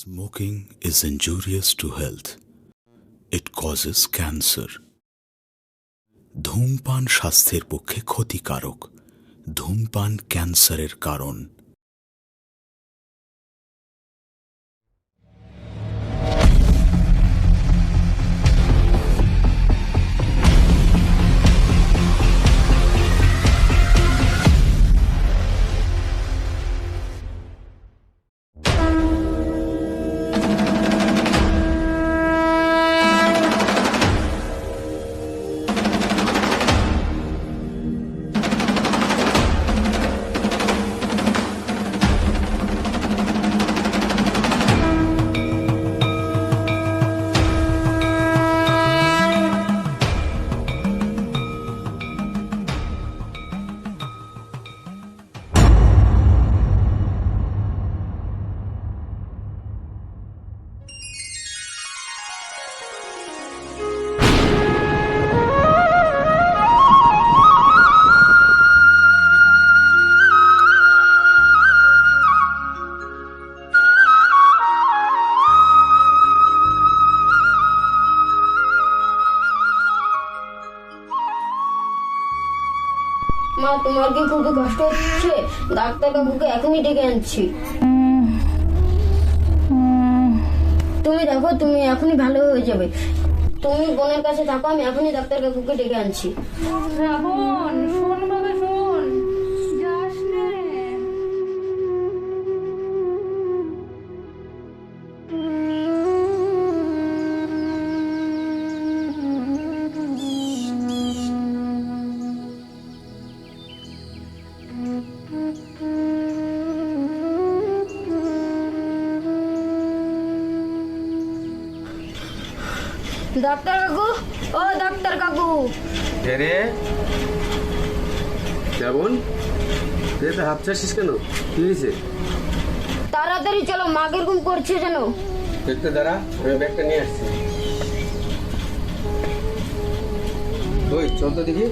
Smoking is injurious to health. It causes cancer. ধূমপান স্বাস্থ্যের পক্ষে ক্ষতিকারক। ধূমপান ক্যান্সারের কারণ। মা, তোমার কি খুব কষ্ট হচ্ছে? ডাক্তার বাবুকে এখনই ডেকে আনছি। তুমি দেখো, তুমি এখনই ভালো হয়ে যাবে। তুমি বোনের কাছে থাকো, আমি এখনই ডাক্তার বাবুকে ডেকে আনছি। শ্রাবণ, শোন বাবা, শোন, যাস নে। ডাক্তার কাকু, ও ডাক্তার কাকু। রে শ্রাবণ, তুই তো হাঁপছাছিস কেন? কি হয়েছে? তাড়াতাড়ি চলো, মা কিরকম করছে যেন। দেখতে দাঁড়া, আমি ব্যাগটা নিয়ে আসছি। ওই চল তো দেখি।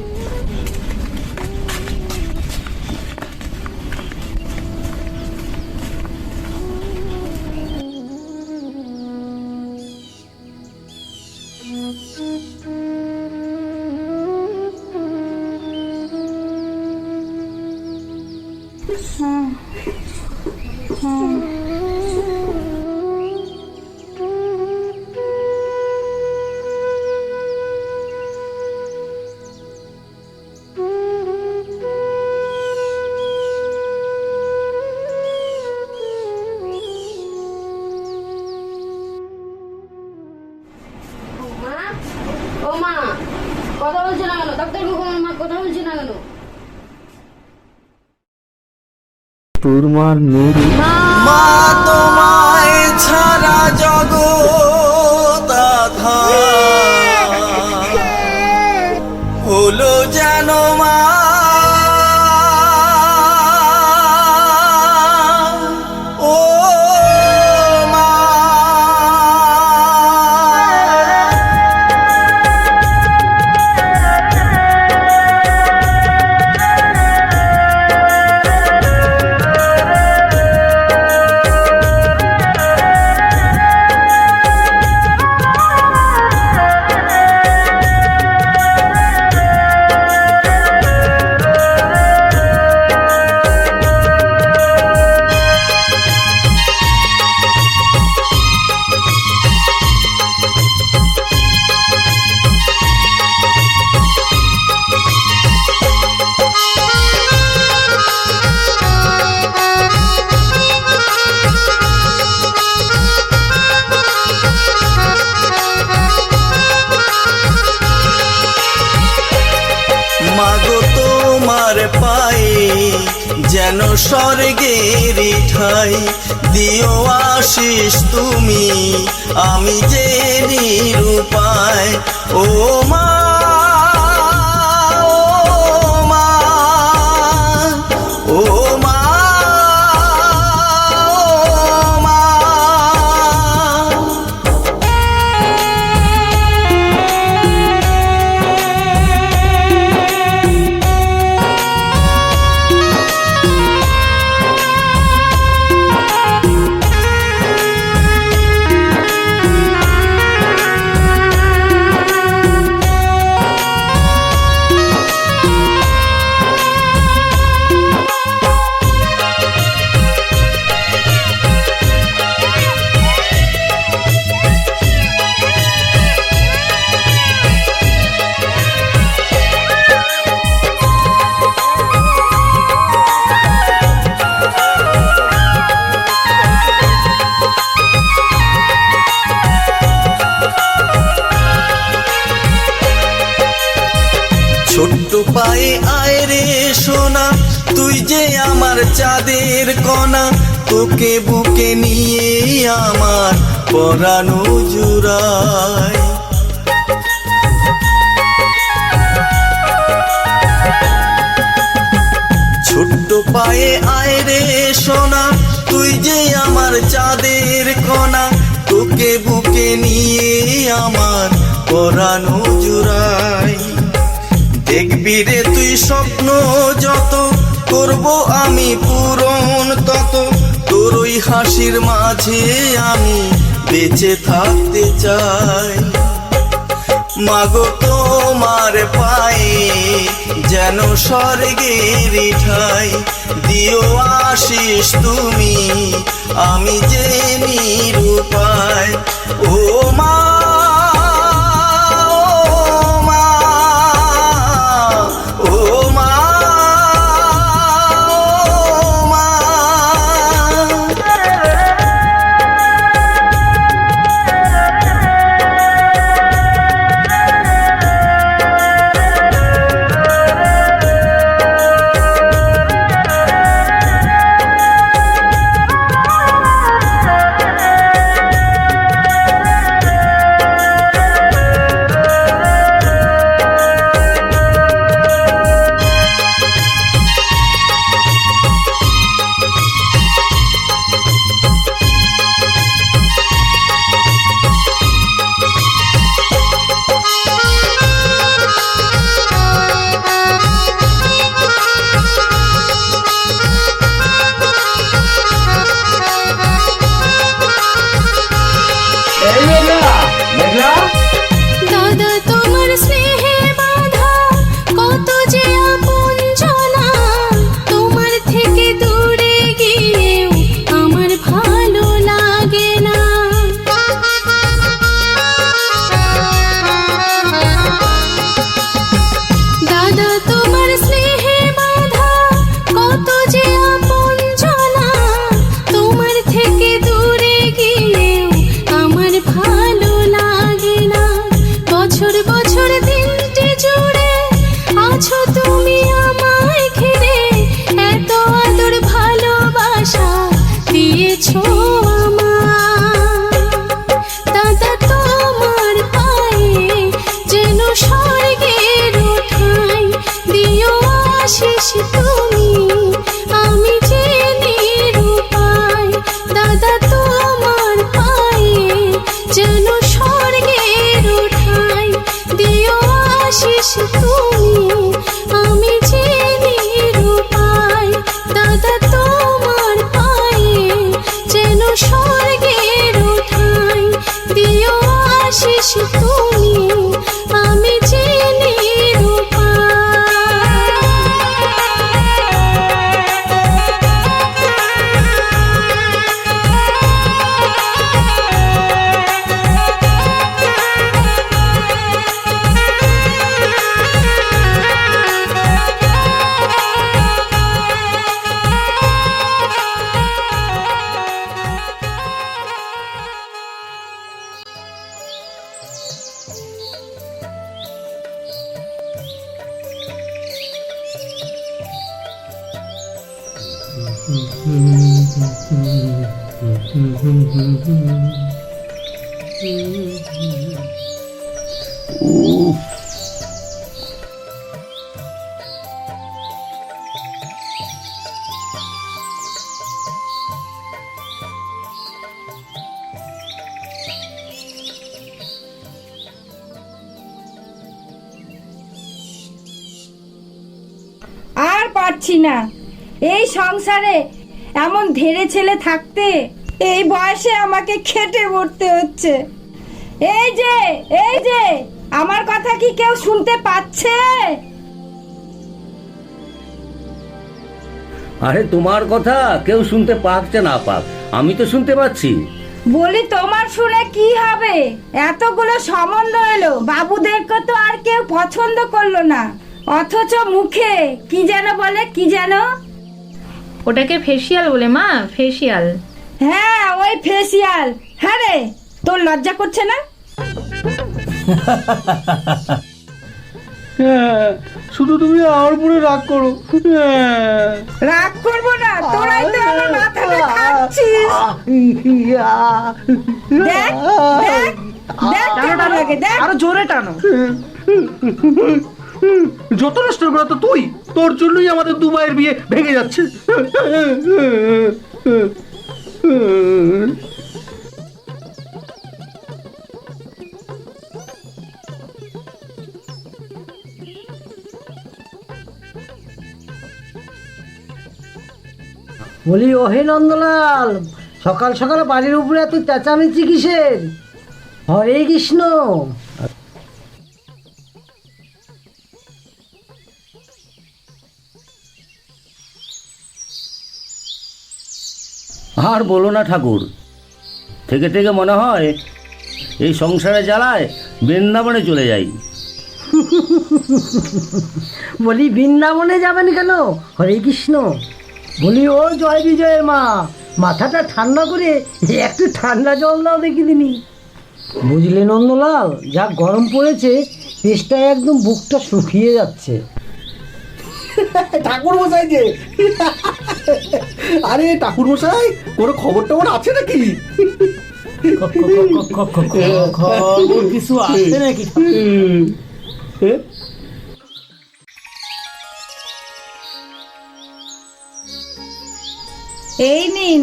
মা, ও মা, কথা বলছে না কেন? ডাক্তার কাকু, আমার মা কথা বলছে না কেন? তোর মার নুরু মা তোমায় ছাড়া জগৎ আঁধার হলো যেন মা ও মা মাগো তোমার পায়ে যেন স্বর্গের ঠাই দিও আশিস তুমি, আমি যে নিরুপায়। ও মা, ও মা, ও মা, ও মা। ছোট্ট পায়ে আয় রে সোনা, তুই যে আমার চাঁদের কণা, তোকে বুকে নিয়ে আমার পরানো জুড়ায়। ছোট্ট পায়ে আয় রে সোনা, তুই যে আমার চাঁদের কণা, তোকে বুকে নিয়ে আমার পরানো জুড়াই। দেখবি রে তুই স্বপ্ন যত, করব আমি পূরণ তত, তোর ওই হাসির মাঝে আমি বেঁচে থাকতে চাই। মাগো তোমার পায়ে যেন স্বর্গের ঠাই, দিও আশিস তুমি আমি যে নিরুপায়। ও মা, ও মা, ও মা। দাদা তোমার স্নেহে বাঁধা কত যে আপন জনা, তোমার থেকে দূরে গিয়েও আমার ভালো লাগে না। দাদা তোমার স্নেহে বাঁধা কত যে আপন জনা, তোমার থেকে দূরে গিয়েও আমার ভালো লাগে না। বছর বছর দিনটি জুড়ে আছো তুমি আমায় ঘিরে, এত আদর ভালোবাসা দিয়েছো আমায়। দাদা তোমার পায়ে যেন স্বর্গের ঠাই, দিও আশিস তুমি আমি যে নিরুপায়। দাদা তোমার পায়ে যেন স্বর্গের ঠাই, দিও আশিস তুমি আমি যে নিরুপায়। দাদা তোমার পায়ে যেন স্বর্গের ঠাই, দিও আশিস তুমি আমি যে আর পারছি না এই সংসারে এমন ধেড়ে ছেলে থাকতে। এই বয়সে আমাকে খেটে মরতে হচ্ছে। এই যে আমার কথা কি কেউ শুনতে পাচ্ছে? আরে তোমার কথা কেউ শুনতে পাচ্ছে না পাক, আমি তো শুনতে পাচ্ছি। বলি তোমার শুনে কি হবে? এতগুলো সম্বন্ধ এলো, বাবুদেরকে তো আর কেউ পছন্দ করলো না, অথচ মুখে কি যেন বলে, কি যেন। ওটাকে ফেসিয়াল বলে মা, ফেসিয়াল। হ্যাঁ ওই ফেসিয়াল। হ্যাঁ রে, তোর লজ্জা করছে না? শুধু তুমি আমার উপরে রাগ করো। রাগ করবো না, তোরাই তো আমার মাথাটা খাচ্ছিস। দেখ দেখ দেখ কেমন লাগে, দেখ। আরো জোরে টানো। যত নষ্ট করা তো তুই, তোর জন্যই আমাদের দুবাইয়ের বিয়ে ভেঙে যাচ্ছে। বলি ওহে নন্দলাল, সকাল সকাল বাড়ির উপরে এত চেঁচামেচি কিসের? হরে কৃষ্ণ। আর বলো না ঠাকুর, থেকে থেকে মনে হয় এই সংসারে জ্বালায় বৃন্দাবনে চলে যাই। বলি বৃন্দাবনে যাবেন কেন? হরে কৃষ্ণ। বলি ও জয় বিজয়ের মা, মাথাটা ঠান্ডা করে একটু ঠান্ডা জল দাও দেখি দিনি। বুঝলে নন্দলাল, যা গরম পড়েছে, পেটটা একদম বুকটা শুকিয়ে যাচ্ছে। ঠাকুর মশাই যে, আরে ঠাকুর মশাই, কোনো খবর টবর আছে নাকি? খবর কিছু আছে নাকি? এই নিন।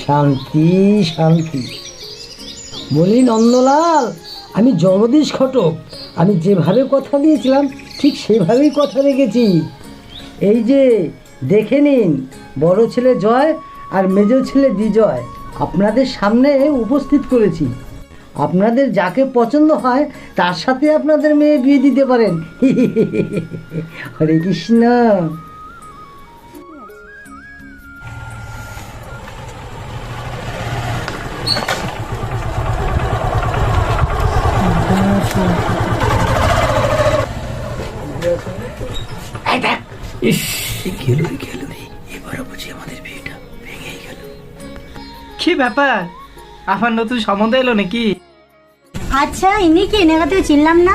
শান্তি শান্তি। বলি নন্দলাল, আমি জগদীশ ঘটক। আমি যেভাবে কথা দিয়েছিলাম ঠিক সেভাবেই কথা রেখেছি। এই যে দেখে নিন, বড় ছেলে জয় আর মেজ ছেলে বিজয় আপনাদের সামনে উপস্থিত করেছি। আপনাদের যাকে পছন্দ হয় তার সাথে আপনাদের মেয়ে বিয়ে দিতে পারেন। হরে কৃষ্ণ। কি ব্যাপার, আমার নতুন সম্বন্ধ এলো নাকি? আচ্ছা, ইনি কি? এনেকা তো চিনলাম না।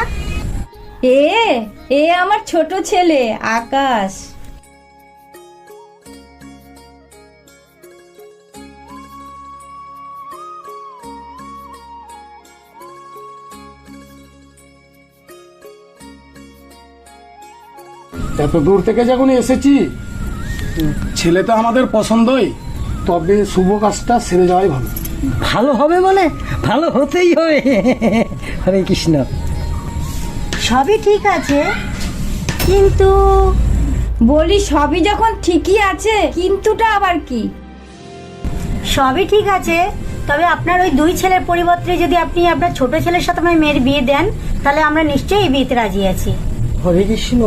এ আমার ছোট ছেলে আকাশ। এত দূর থেকে যখন এসেছি, ছেলে তো আমাদের পছন্দই, তবে শুভ কাজটা সেরে যাওয়াই ভালো। ভালো হবে মানে ভালো হতেই হবে। হরে কৃষ্ণ। সবই ঠিক আছে, কিন্তু বলি সবই যখন ঠিকই আছে, কিন্তুটা আবার কি? সবই ঠিক আছে, তবে আপনার ওই দুই ছেলের পরিবর্তে যদি আপনি আপনার ছোট ছেলের সাথে আমার মেয়ের বিয়ে দেন, তাহলে আমরা নিশ্চয়ই এই বিয়েতে রাজি আছি। হরে কৃষ্ণ।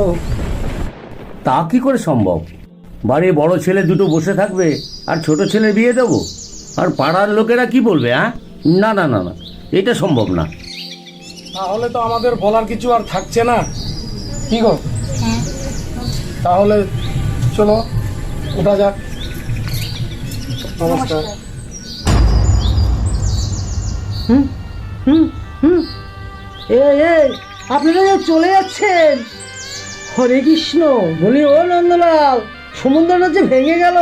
তা কি করে সম্ভব? বাড়ির বড় ছেলে দুটো বসে থাকবে আর ছোট ছেলের বিয়ে দেবো? আর পাড়ার লোকেরা কি বলবে? না না না না, এটা সম্ভব না। তাহলে তো আমাদের বলার কিছু আর থাকছে না, কি গো? তাহলে চলো ওঠা যাক। নমস্কার। এই আপনারা যে চলে যাচ্ছেন। হরে কৃষ্ণ। বলি ও নন্দলাল, সমুদ্রটা যে ভেঙে গেল।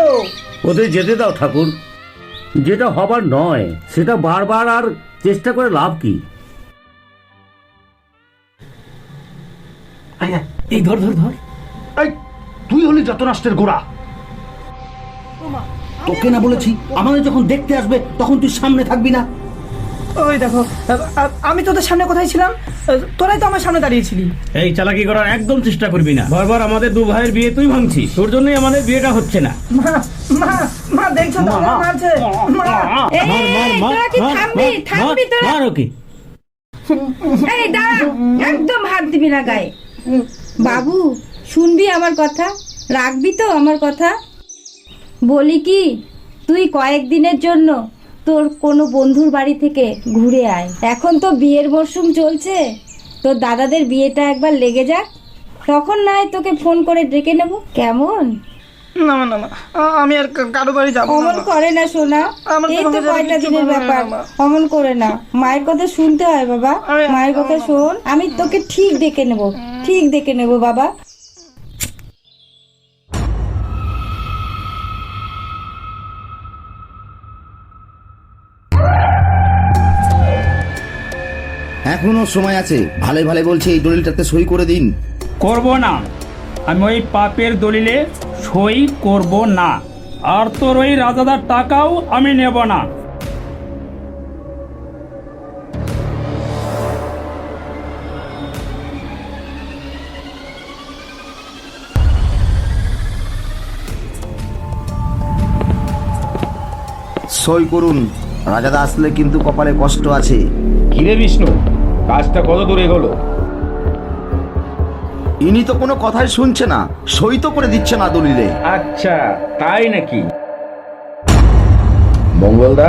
ওদের যেতে দাও ঠাকুর, যেটা হবার নয় সেটা বারবার আর চেষ্টা করে লাভ কি? এই ধর ধর ধর। এই তুই হলি যত নষ্টের গোড়া। তোকে না বলেছি, আমাদের যখন দেখতে আসবে তখন তুই সামনে থাকবি না। ওই দেখো, আমি তোদের সামনে কোথায় ছিলাম? তোরাই তো আমার সামনে দাঁড়িয়েছিলি। এই চালাকি করার একদম চেষ্টা করবি না। বারবার আমাদের দু ভাইয়ের বিয়ে তুই ভাঙছিস, তোর জন্যই আমাদের বিয়েটা হচ্ছে না। মা মা মা, দেখছো তো ওরা মারছে। মা, তোরা কি থামবি তোরা? মার ওকে। এই দাঁড়া, একদম হাত দিবি না গায়ে। বাবু, শুনবি আমার কথা? রাখবি তো আমার কথা? বলি কি, তুই কয়েকদিনের জন্য তোর কোনো বন্ধুর বাড়ি থেকে ঘুরে আয়। এখন তো বিয়ের মরশুম চলছে, তোর দাদাদের বিয়েটা একবার লেগে যাক, তখন না হয় তোকে ফোন করে ডেকে নেব, কেমন? না না না, আমি আর কারো বাড়ি যাবো অমন না। করে না সোনা, আমার এই তো তোমাকে যেতে কয়টা কিচ্ছু দিনের বলবে না, ব্যাপার, মা। অমন করে না। মায়ের কথা শুনতে হয় বাবা, মায়ের কথা শোন। আমি তোকে ঠিক দেখে নেব, ঠিক দেখে নেব বাবা। এখনো সময় আছে, ভালো ভালো বলছে এই দলিলটাতে সই করে দিন। করব না, আমি ওই পাপের দলিলে সই করব না। আর তোর ওই রাজাদার টাকাও আমি নেব না। সই করুন, রাজাদা আসলে কিন্তু কপালে কষ্ট আছে। কিরে বিষ্ণু, কাজটা কত দূরে গেলো? ইনি তো কোনো কথাই শুনছে না, সই তো করে দিচ্ছে না দলিলে। আচ্ছা তাই নাকি? মঙ্গলদা,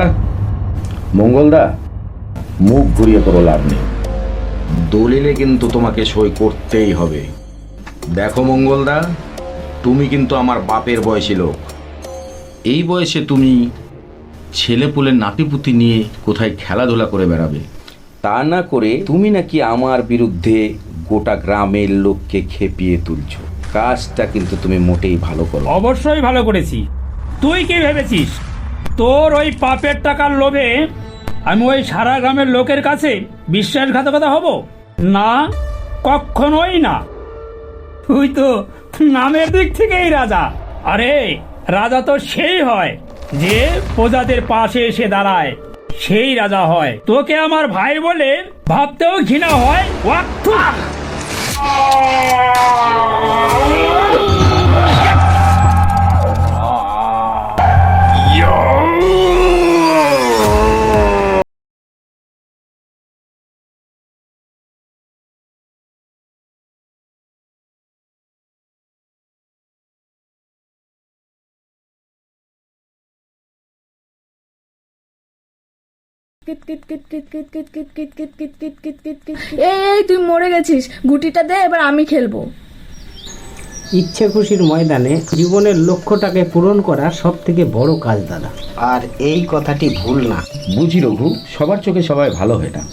মুখ ঘুরিয়ে কোনো লাভ নেই, দলিলে কিন্তু তোমাকে সই করতেই হবে। দেখো মঙ্গলদা, তুমি কিন্তু আমার বাপের বয়সী লোক। এই বয়সে তুমি ছেলেপুলে নাতিপুতি নিয়ে কোথায় খেলাধুলা করে বেড়াবে, তা না করে তুমি নাকি আমার বিরুদ্ধে গোটা গ্রামের লোককে খেপিয়ে তুলছো। কাজটা কিন্তু তুমি মোটেই ভালো করো। অবশ্যই ভালো করেছি। তুই কি ভেবেছিস তোর ওই পাপের টাকার লোভে আমি ওই সারা গ্রামের লোকের কাছে বিশ্বাসঘাতকতা হব? না, কখনোই না। তুই তো নামের দিক থেকেই রাজা। আরে রাজা তো সেই হয় যে প্রজাদের পাশে এসে দাঁড়ায়, সেই রাজা হয়। তোকে আমার ভাই বলে ভাবতেও ঘৃণা হয়। ওয়াক্তু এই তুই মরে গেছিস, গুটিটা দে, এবার আমি খেলবো। ইচ্ছে খুশির ময়দানে জীবনের লক্ষ্যটাকে পূরণ করা সব থেকে বড় কাজ দাদা। আর এই কথাটি ভুল না। বুঝি রঘু, সবার চোখে সবাই ভালো হয় না।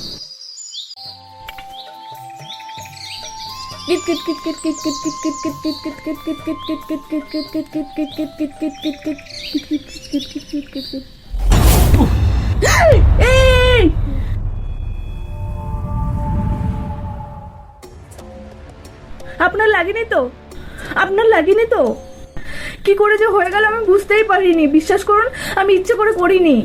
আপনার লাগেনি তো? আপনার লাগেনি তো? কি করে যে হয়ে গেল আমি বুঝতেই পারিনি। বিশ্বাস করুন, আমি ইচ্ছে করে করিনি।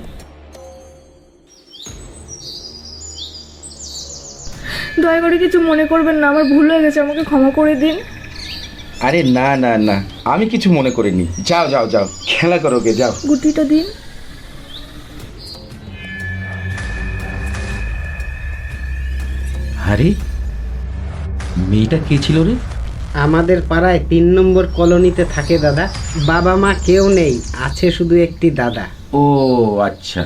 দয়া করে কিছু মনে করবেন না, আমার ভুল হয়ে গেছে, আমাকে ক্ষমা করে দিন। আরে না না না, আমি কিছু মনে করিনি। যাও যাও যাও, খেলা করো গে, যাও। গুটিটা দিন। আরে মেয়েটা কে ছিল রে? আমাদের পাড়ায় 3 নম্বর কলোনিতে থাকে দাদা। বাবা মা কেউ নেই, আছে শুধু একটি দাদা। ও আচ্ছা।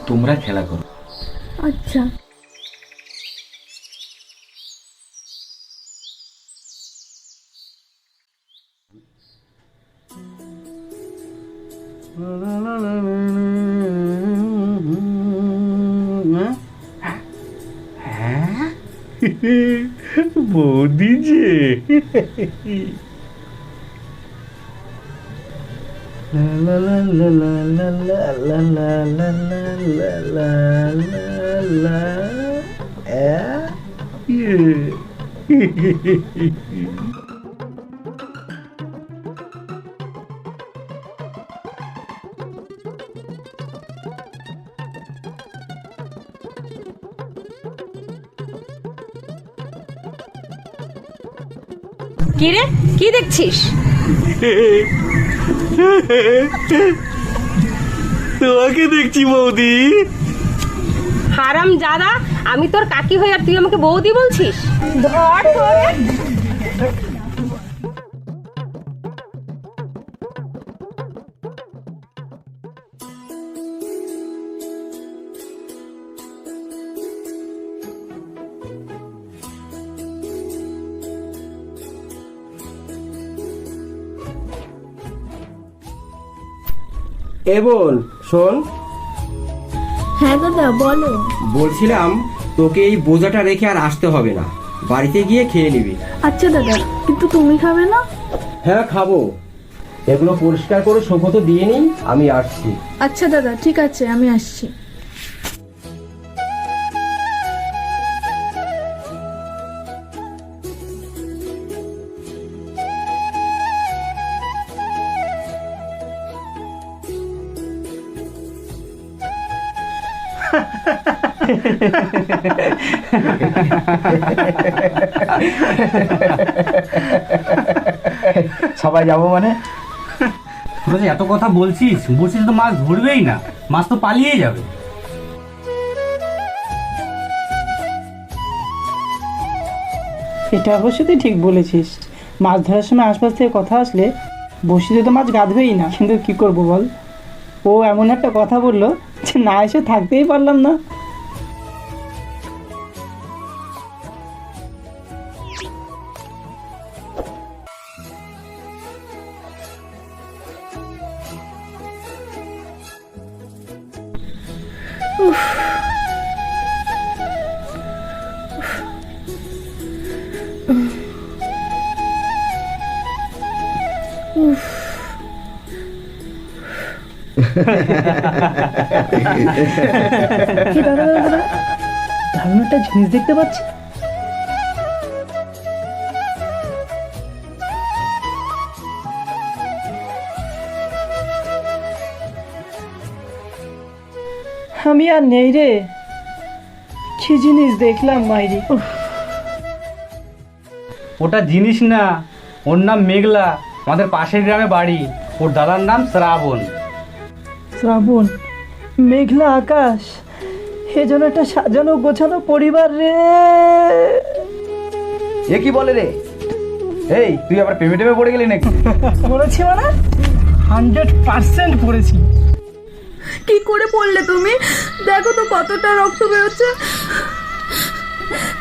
তোমরা খেলা করো। আচ্ছা। বৌদি যে কি রে, কি দেখছিস? তোমাকে দেখছি বৌদি। হারাম জাদা, আমি তোর কাকি হই আর তুই আমাকে বৌদি বলছিস? ধর ধরে। এ বোন শোন, হ্যাঁ দাদা বলো। বলছিলাম তোকে এই বোঝাটা রেখে আর আসতে হবে না, বাড়িতে গিয়ে খেয়ে নিবি। আচ্ছা দাদা, কিন্তু তুমি খাবে না? হ্যাঁ খাবো, এগুলো পরিষ্কার করে সৌকত দিয়ে নিই, আমি আসছি। আচ্ছা দাদা ঠিক আছে, আমি আসছি। সবাই যাবো মানে? তোরা যে এত কথা বলছিস তো মাছ ধরবেই না, মাছ তো পালিয়ে যাবে। এটা অবশ্য তুই ঠিক বলেছিস। মাছ ধরার সময় আশপাশ থেকে কথা আসলে বসিতে তো মাছ গাঁধবেই না, কিন্তু কি করব বল, ও এমন একটা কথা বললো যে না এসে থাকতেই পারলাম না। দারুণ একটা জিনিস দেখতে পাচ্ছি। আমি আর নেই রে, কি জিনিস দেখলাম মাইরি। ওটা জিনিস না, ওর নাম মেঘলা, আমাদের পাশের গ্রামে বাড়ি, ওর দাদার নাম শ্রাবণ। শ্রাবণ, মেঘলা আকাশ, এ যেন একটা সাজানো গোছানো পরিবার রে। এ কি বলে রে? এই তুই আবার প্রেমে টেমে পড়ে গেলি নাকি? পড়েছি মানে 100% পড়েছি। কি করে পড়লে তুমি? দেখো তো কতটা রক্ত বেরোচ্ছে,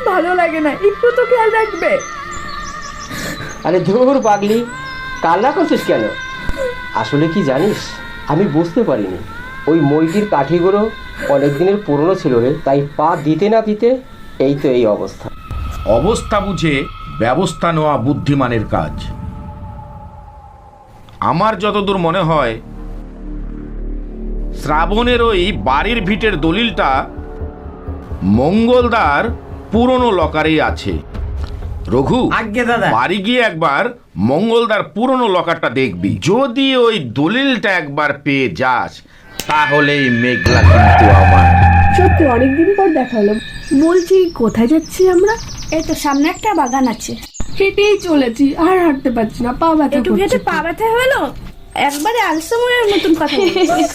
ভালো লাগে না, একটু তো খেয়াল রাখবে। আরে ধুর পাগলি, কান্না করছিস কেন? আসলে কি জানিস, আমি বুঝতে পারিনি ওই মইটির কাঠিগুলো অনেক দিনের পুরনো ছিল রে, তাই পা দিতে না দিতে এই তো এই অবস্থা। অবস্থা বুঝে ব্যবস্থা নেওয়া বুদ্ধিমানের কাজ। আমার যতদূর মনে হয় শ্রাবণের ওই বাড়ির ভিটের দলিলটা মঙ্গলদার পুরনো লকারেই আছে। রঘু, আজ্ঞে দাদা। বাড়ি গিয়ে একবার মঙ্গলদার পুরনো লকারটা দেখবি, যদি ওই দলিলটা একবার পেয়ে যাস তাহলেই মেঘলা কিন্তু আমার। সত্যি অনেকদিন পর দেখা হলো। বলছি কোথায় যাচ্ছি আমরা? এই তো সামনে একটা বাগান আছে, হেঁটেই চলেছি, আর হাঁটতে পারছি না, পা ব্যথা একটু করছে। হেঁটে পা ব্যথা হলো, একবারে আলসাময়ের মতন কথা বলছিস।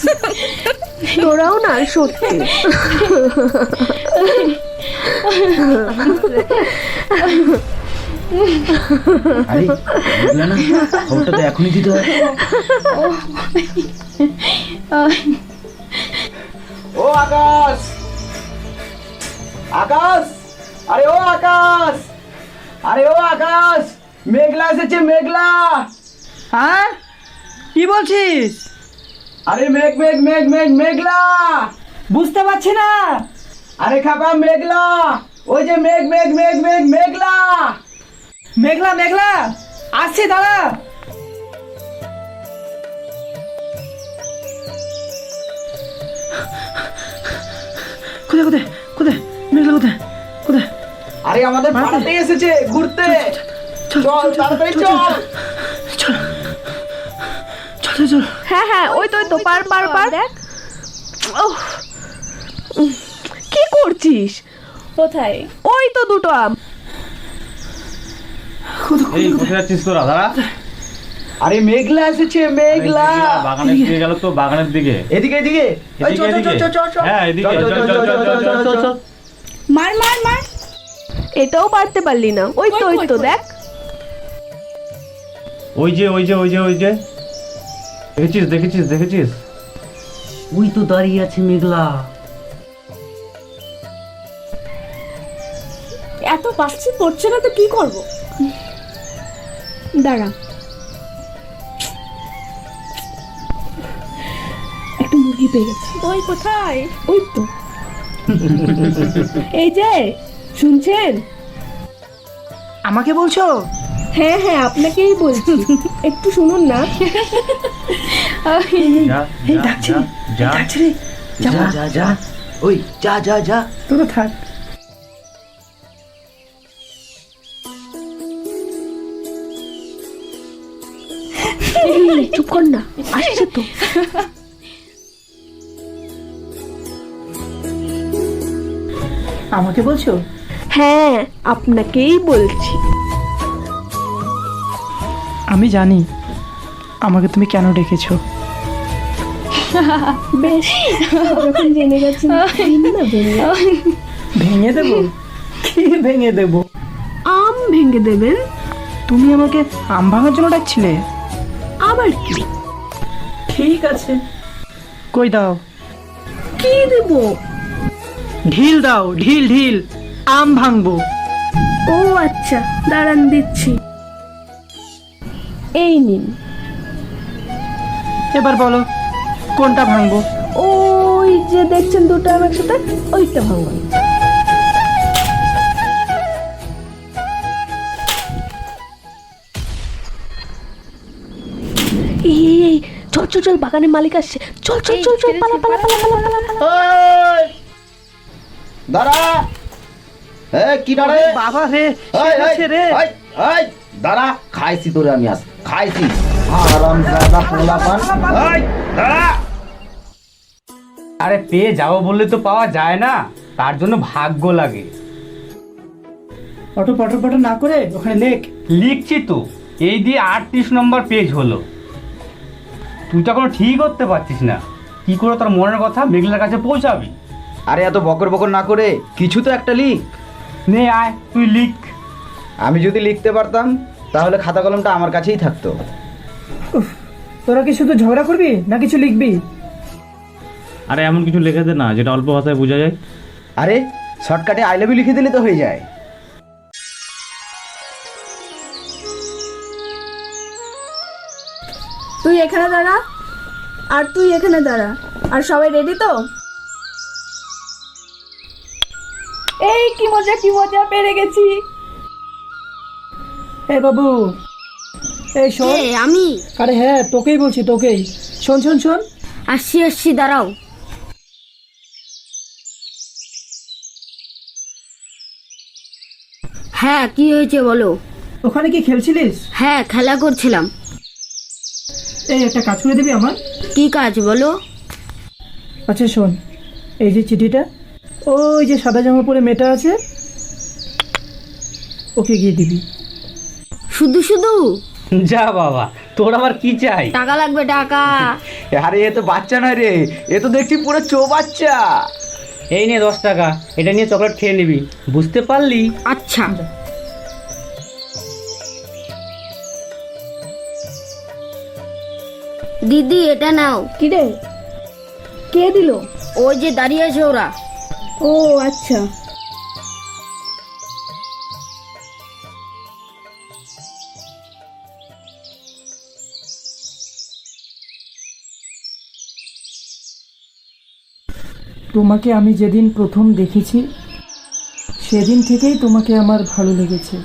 তোরাও না সত্যি। আরে বুঝলে না, খবরটা তো এখনই দিতে হয়। ও আকাশ, আকাশ, আরে ও আকাশ, আরে ও আকাশ, মেঘলা এসেছে, মেঘলা। হ্যাঁ কি বলছিস? আরে মেঘ মেঘ মেঘ মেঘ মেঘলা, বুঝতে পারছি না। আরে খাপা মেঘলা, ওই যে মেঘ মেঘ মেঘ মেঘ মেঘলা। মেঘলা মেঘলা আসছি, দাঁড়া। কোথায় কোথায় কোথায় মেঘলা, কোথায় কোথায়? আরে আমাদের পাড়াতে এসেছে ঘুরতে, চল তাড়াতাড়ি চল। চল চল চল। হ্যাঁ হ্যাঁ, ওই তো পার পার পার। দেখ কি করছিস? কোথায়? ওই তো দুটো আম। এই কোথায় যাচ্ছিস তোরা? দাঁড়া। আরে মেঘলা এসেছে, মেঘলা। বাগানের দিকে গেল তো, বাগানের দিকে। এদিকে এদিকে, এই চল চল চল চল চল। হ্যাঁ এদিকে, চল চল চল চল চল চল চল। মার মার মার। এটাও পারতে পারলি না? ওই তো ওই তো দেখ। ওই যে ওই যে ওই যে ওই যে, দেখেছিস দেখেছিস দেখেছিস? ওই তো দাঁড়িয়ে আছে মেঘলা। এত পাচ্ছি পড়ছে না তো কি করব? দাঁড়া। মুরগি পেয়ে গেছি। ওই কোথায়? ওই তো। এই যে শুনছেন? আমাকে বলছো? হ্যাঁ হ্যাঁ, আপনাকেই বলছি, একটু শুনুন না। এই ডাকছি রে, ডাকছি রে। যা যা যা, ওই যা যা যা। তোরা থাক। চুপ কর না, আসছে তো। আমাকে বলছো? হ্যাঁ, আপনাকেই বলছি। আমি জানি আমাকে তুমি কেন ডেকেছো। বেশ, যখন জেনে গেছেন দিন না ভেঙে। ভেঙে দেবো? কি ভেঙে দেবো? আম ভেঙে দেবেন। তুমি আমাকে আম ভাঙার জন্য ডাকছিলে? আবার কি? ঠিক আছে, কই দাও। কি দেব? ঢিল দাও, ঢিল ঢিল, আম ভাঙবো। ও আচ্ছা, দাঁড়ান দিচ্ছি। এই নিন। এবার বলো কোনটা ভাঙবো? ওই যে দেখছেন দুটো আম একসাথে, ওইটা ভাঙবেন। এই চল চল চল, বাগানের মালিক আসছে। চল চল চল চল, পালা পালা পালা পালা পালা। দাঁড়া। কি দাঁড়ে? বাবা রে, রে দাঁড়া, খাইছি তোরে আমি, আজ খাইছি। আরাম দাদা পোলাপান। দাঁড়া। আরে পেয়ে যাবো বললে তো পাওয়া যায় না, তার জন্য ভাগ্য লাগে। পটর পটর পটর না করে ওখানে লেখ। লিখছি তো, এই দিয়ে 38 নম্বর পেজ হলো। তুই তো এখনো ঠিক করতে পারছিস না, কি করে তোর মনের কথা মেঘলার কাছে পৌঁছাবি? আরে এত বকর বকর না করে কিছু তো একটা লিখ। নে আয়, তুই লিখ। আমি যদি লিখতে পারতাম তাহলে খাতা কলমটা আমার কাছেই থাকতো। তোরা কি শুধু ঝগড়া করবি না কিছু লিখবি? আরে এমন কিছু লিখে দে না যেটা অল্প ভাষায় বোঝা যায়। আরে শর্টকাটে আই লাভ ইউ লিখে দিলে তো হয়ে যায়। তুই এখানে দাঁড়া, আর তুই এখানে দাঁড়া। আর সবাই রেডি তো? এই কি মজা পেরে গেছি। এই বাবু, এই শোন। আমি আরে হ্যাঁ, তোকেই বলছি, তোকেই। শোন শোন শোন। আসছি, দাঁড়াও। হ্যাঁ, কি হয়েছে বলো? ওখানে কি খেলছিলিস? হ্যাঁ, খেলা করছিলাম। এই একটা কাজ করে দিবি আমার? কি কাজ বলো? আচ্ছা শোন, এই যে চিঠিটা, ওই যে সাদা জামা পরে মেয়েটা আছে, ওকে গিয়ে দিবি। শুধু শুধু? যা বাবা, তোর আবার কি চাই? টাকা লাগবে, টাকা। আরে এ তো বাচ্চা নয় রে, এ তো দেখছি পুরো বাচ্চা। এই নে 10 টাকা, এটা নিয়ে চকলেট খেয়ে নিবি, বুঝতে পারলি? আচ্ছা। দিদি, এটা নাও। কি রে, কে দিল? ওই যে দাঁড়িয়ে আছে ওরা। ও আচ্ছা। তোমাকে আমি যেদিন প্রথম দেখেছি সেদিন থেকেই তোমাকে আমার ভালো লেগেছে।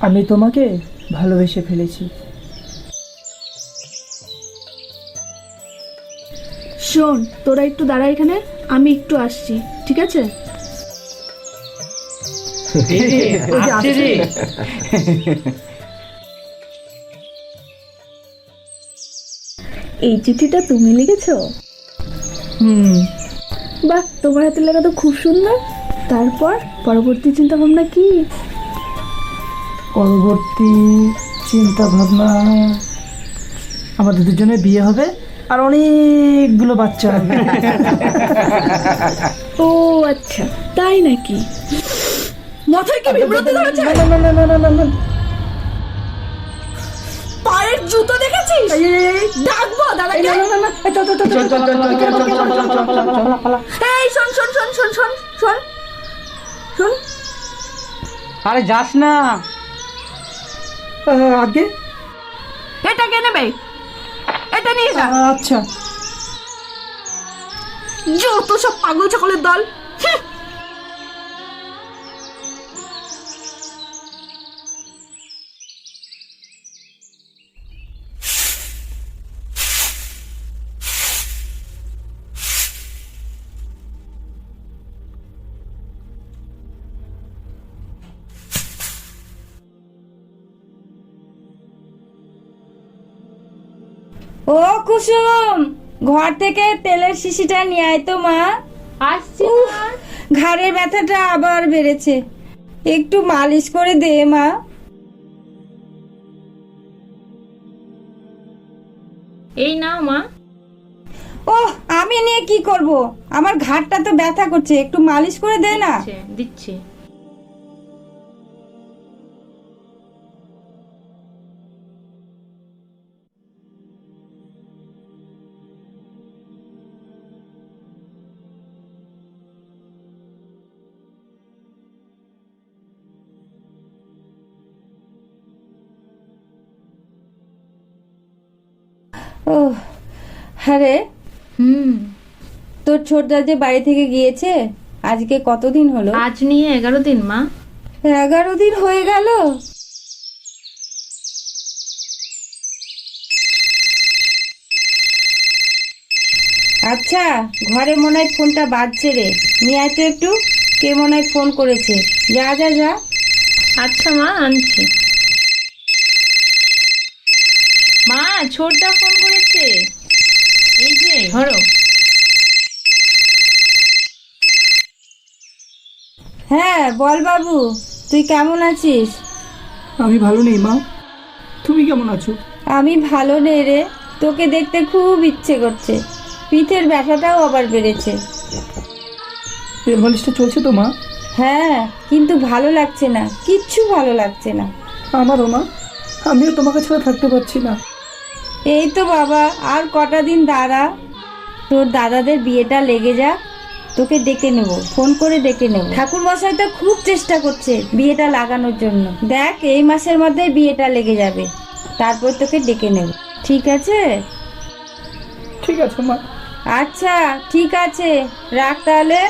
আমি তোমাকে ভালোবেসে ফেলেছি। শোন, তোরা একটু দাঁড়া এখানে, আমি একটু আসছি, ঠিক আছে? এই চিঠিটা তুমি লিখেছো? বাহ, তোমার হাতের লেখা তো খুব সুন্দর। তারপর পরবর্তী চিন্তা ভাবনা কি? পরবর্তী চিন্তা ভাবনা, আমাদের দুজনের বিয়ে হবে আর অনেকগুলো বাচ্চা হবে। ও আচ্ছা, তাই নাকি? মাথায় কি বিভ্রান্তি ধরেছে? পায়ের জুতো দেখেছিস? ডাকবো দাদাকে? এই শোন শোন শোন শোন শোন শোন শোন। আরে যাস না। আগে এটা কে নেবে? এটা নিয়ে যা। আচ্ছা। যত সব পাগল ছাগলের দল। ও কুসুম, ঘর থেকে তেলের শিশিটা নিয়ে আয় তো মা। আসছি। ঘাড়ের ব্যথাটা আবার বেড়েছে, একটু মালিশ করে দে মা। এই নাও মা। ওহ, আমি নিয়ে কি করব, আমার ঘাড়টা তো ব্যথা করছে, একটু মালিশ করে দে না। দিচ্ছি। ও আরে তোর ছোটদা যে বাড়ি থেকে গিয়েছে, আজকে কতদিন হলো? আজ নিয়ে 11 দিন মা। 11 দিন হয়ে গেল? আচ্ছা, ঘরে মনে হয় ফোনটা বাজছে রে, নিয়ে আয় তো একটু, কে মনে হয় ফোন করেছে। যা যা যা। আচ্ছা মা, আনছি। মা, ছোটদা ফোন করেছে, এই যে ধরো। হ্যাঁ বল বাবু, তুই কেমন আছিস? আমি ভালো নেই মা, তুমি কেমন আছো? আমি ভালো নেই রে, তোকে দেখতে খুব ইচ্ছে করছে, পিঠের ব্যথাটাও আবার বেড়েছে। তেল মালিশটা চলছে তো মা? হ্যাঁ, কিন্তু ভালো লাগছে না, কিচ্ছু ভালো লাগছে না। আমারও মা, আমিও তোমাকে ছাড়া থাকতে পারছি না। এই তো বাবা, আর কটা দিন দাঁড়া, তোর দাদাদের বিয়েটা লেগে যা, তোকে ডেকে নেব, ফোন করে ডেকে নেব। ঠাকুর মশাই তো খুব চেষ্টা করছে বিয়েটা লাগানোর জন্য, দেখ এই মাসের মধ্যে বিয়েটা লেগে যাবে, তারপর তোকে ডেকে নেব, ঠিক আছে? ঠিক আছে মা। আচ্ছা ঠিক আছে, রাখ তাহলে,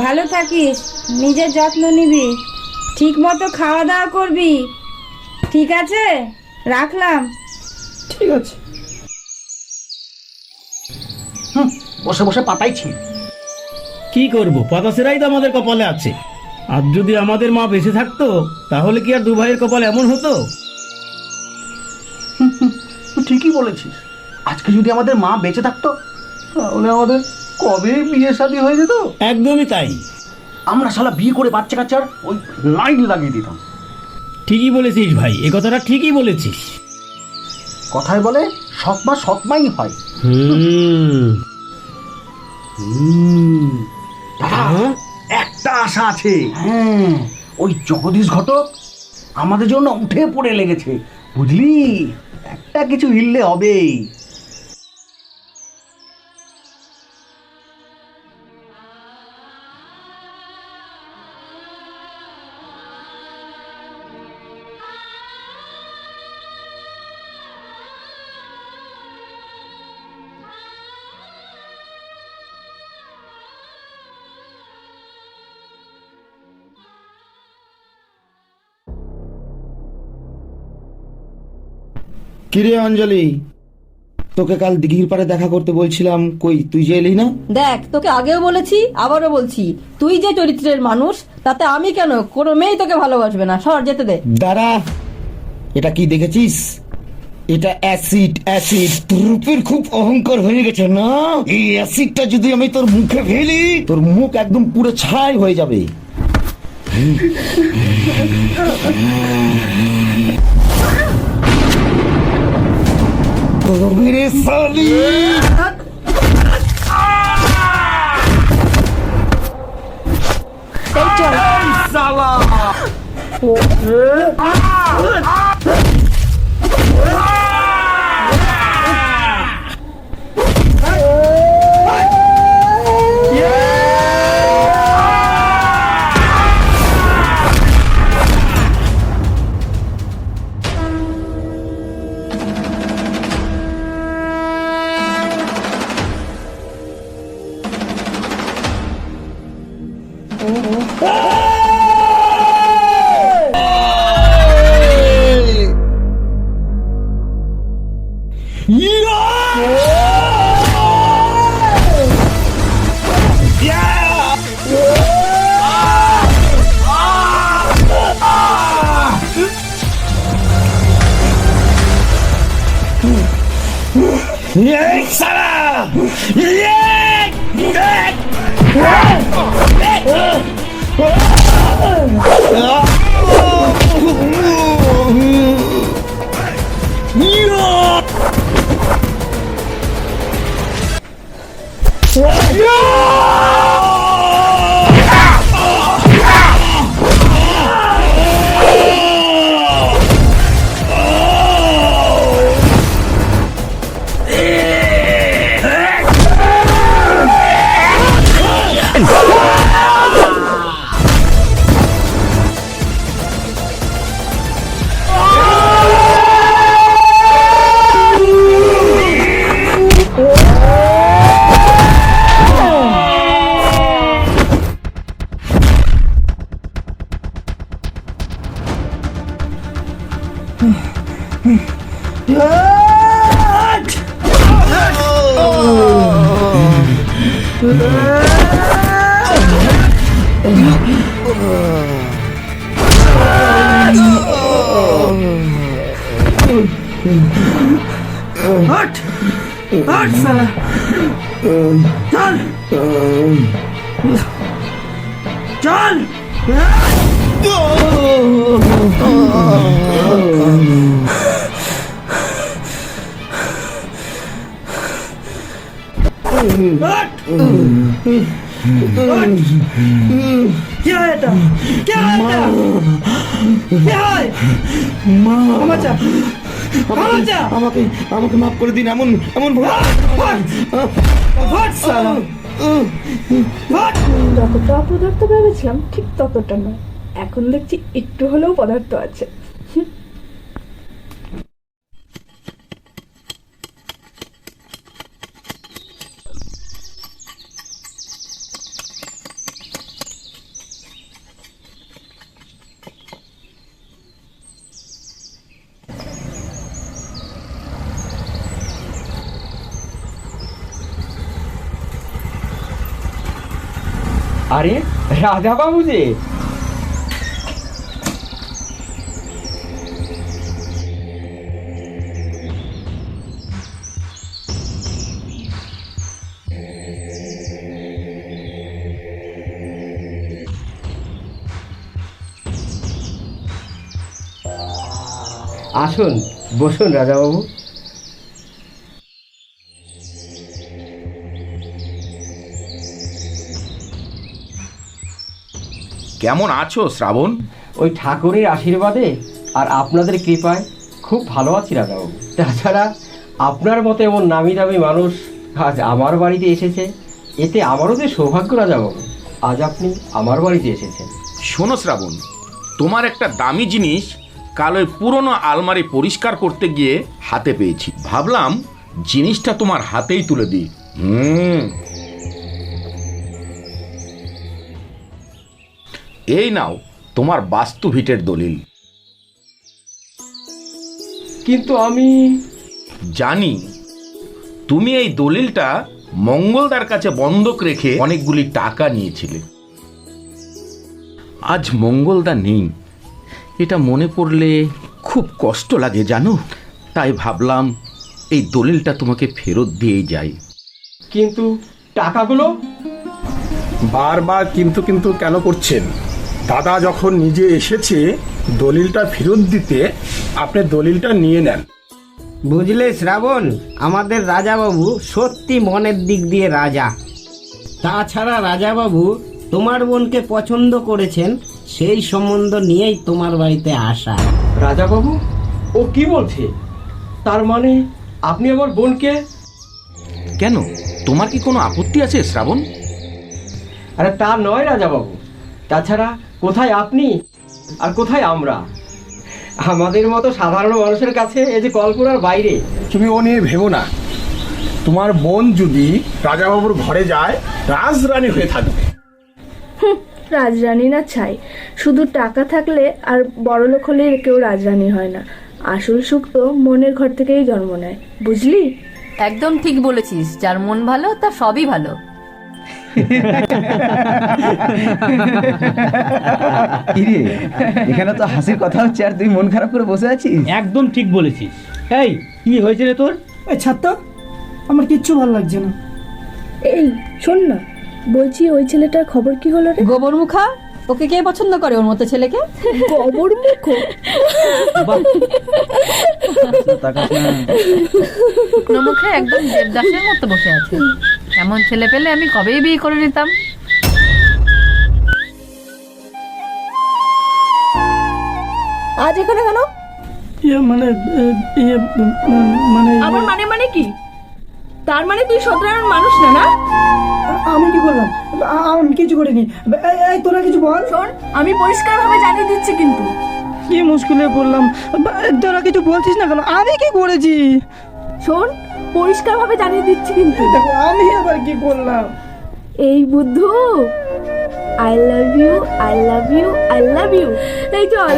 ভালো থাকিস, নিজের যত্ন নিবি, ঠিক মতো খাওয়া দাওয়া করবি, ঠিক আছে? রাখলাম। ঠিক আছে। বসে বসে পাতাইছি। কি করব, পদাসেরাই তো আমাদের কপালে আছে। আর যদি আমাদের মা বেঁচে থাকতো, তাহলে কি আর দু ভাইয়ের কপাল এমন হতো? তুই ঠিকই বলেছিস, আজকে যদি আমাদের মা বেঁচে থাকতো, তাহলে আমাদের কবে বিয়ে শাদী হয়ে যেত। একদমই তাই। আমরা শালা বিয়ে করে বাচ্চা কাচ্চার ওই লাইন লাগিয়ে দিতাম। ঠিকই বলেছিস ভাই, এ কথাটা ঠিকই বলেছিস। কথায় বলে সৎমা সৎমাই হয়। দাদা, একটা আশা আছে। হ্যাঁ, ওই জগদীশ ঘটক আমাদের জন্য উঠে পড়ে লেগেছে, বুঝলি, একটা কিছু হিললে হবেই। কিরে অঞ্জলি, তোকে কাল দিঘির পাড়ে দেখা করতে বলছিলাম, কই তুই যে এলি না? দেখ, তোকে আগেও বলেছি, আবারও বলছি, তুই যে চরিত্রের মানুষ, তাতে আমি কেন, কোনো মেয়েই তোকে ভালোবাসবে না, সর যেতে দে। দাঁড়া, এটা কি দেখেছিস? এটা অ্যাসিড। অ্যাসিড। তোর রূপের খুব অহংকার হয়ে গেছে না? এই অ্যাসিডটা যদি আমি তোর মুখে ফেলি, তোর মুখ একদম পুরো ছাই হয়ে যাবে। मेरे साली साला আমাকে মাফ করে দিন। এমন এমন যতটা অপদার্থ ভেবেছিলাম ঠিক ততটা নয়, এখন দেখছি একটু হলেও পদার্থ আছে। আরে রাজা বাবু যে, আসুন বসুন রাজাবাবু। কেমন আছো শ্রাবণ? ওই ঠাকুরের আশীর্বাদে আর আপনাদের কৃপায় খুব ভালো আছি রাজাবাবু। তাছাড়া আপনার মতো এমন নামি দামি মানুষ আজ আমার বাড়িতে এসেছে, এতে আমারও যে সৌভাগ্য রাজাবাবু, আজ আপনি আমার বাড়িতে এসেছেন। শোনো শ্রাবণ, তোমার একটা দামি জিনিস কাল ওই পুরনো আলমারি পরিষ্কার করতে গিয়ে হাতে পেয়েছি। ভাবলাম জিনিসটা তোমার হাতেই তুলে দিই। এই নাও তোমার বাস্তু ভিটের দলিল। কিন্তু আমি জানি তুমি এই দলিলটা মঙ্গলদার কাছে বন্ধক রেখে অনেকগুলি টাকা নিয়েছিলে। আজ মঙ্গলদা নেই, এটা মনে পড়লে খুব কষ্ট লাগে জানো। তাই ভাবলাম এই দলিলটা তোমাকে ফেরত দিয়েই যাই। কিন্তু টাকাগুলো? বারবার কিন্তু কিন্তু কেন করছেন? দাদা যখন নিজে এসেছে দলিলটা ফেরত দিতে, আপনি দলিলটা নিয়ে নেন। বুঝলে শ্রাবণ, আমাদের রাজাবাবু সত্যি মনের দিক দিয়ে রাজা। তাছাড়া রাজাবাবু তোমার বোনকে পছন্দ করেছেন, সেই সম্বন্ধ নিয়েই তোমার বাড়িতে আসা। রাজাবাবু ও কি বলছে? তার মানে আপনি আমার বোনকে? কেন, তোমার কি কোনো আপত্তি আছে শ্রাবণ? আরে তা নয় রাজাবাবু, তাছাড়া কোথায় আপনি আর কোথায় আমরা? আমাদের মতো সাধারণ মানুষের কাছে এই যে কল্পনার বাইরে। তুমি ও নিয়ে ভেবো না। তোমার বোন যদি রাজাবাবুর ঘরে যায় রাজরানী হয়ে থাকবে। রাজরানী না ছাই, শুধু টাকা থাকলে আর বড়লোক হলে কেউ রাজরানী হয় না। আসল সুখ তো মনের ঘর থেকেই জন্ম নেয়, বুঝলি? একদম ঠিক বলেছিস, যার মন ভালো তার সবই ভালো। এখানে তো হাসির কথা হচ্ছে আর তুই মন খারাপ করে বসে আছিস। একদম ঠিক বলেছিস। এই কি হয়েছে রে তোর? ছাত্র আমার কিচ্ছু ভালো লাগছে না। এই শোন না, বলছি ওই ছেলেটার খবর কি হলো রে? গোবর মুখা, ওকে কে পছন্দ করে ওর মতো ছেলেকে? গোবর মুখ মুখে একদম দেবদাসের মতো বসে আছে। এমন ছেলে পেলে আমি কবেই বিয়ে করে নিতাম। আজ এখানে কেন? মানে আবার মানে কি? তার মানে তুই সাধারণ মানুষ না? না, আমি কি করলাম? আমি কিছু করিনি। এই তোরা কিছু বল। শোন, আমি পরিষ্কার ভাবে জানিয়ে দিচ্ছি কিন্তু। কি মুশকিলে পড়লাম, তোরা কিছু বলছিস না কেন? আমি কি করেছি? শোন, পরিষ্কার ভাবে জানিয়ে দিচ্ছি কিন্তু। দেখো আমি আবার কি করলাম? এই বুদ্ধু, I love you, I love you, I love you. এই চল।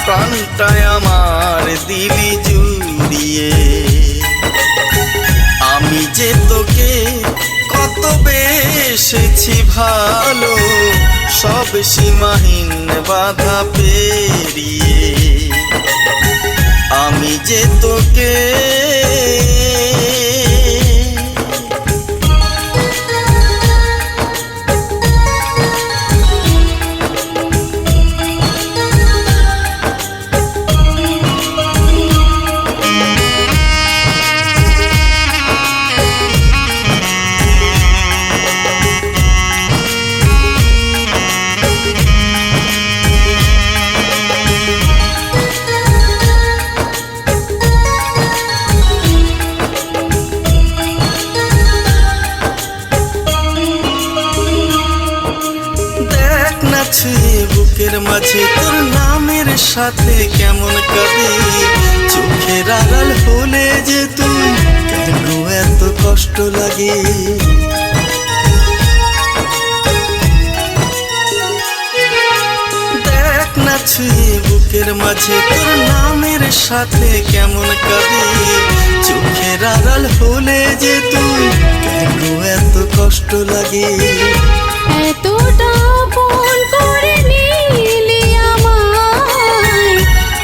প্রাণটায় আমার দিলি জুড়িয়ে, আমি যে তোকে কত বেসেছি ভালো, সব সীমাহীন বাধা পেরিয়ে, আমি যে তোকে বুকের মাঝে তোর নামের সাথে কেমন কাঁদে, চোখের আড়াল হলে যে তুই কেন এত কষ্ট লাগে। দেখ না ছুঁয়ে বুকের বুকের মাঝে তোর নামের সাথে কেমন কাঁদে চোখের আড়াল হলে যে তুই কেন এত কষ্ট লাগে এতটা আপন করে নিলি আমায়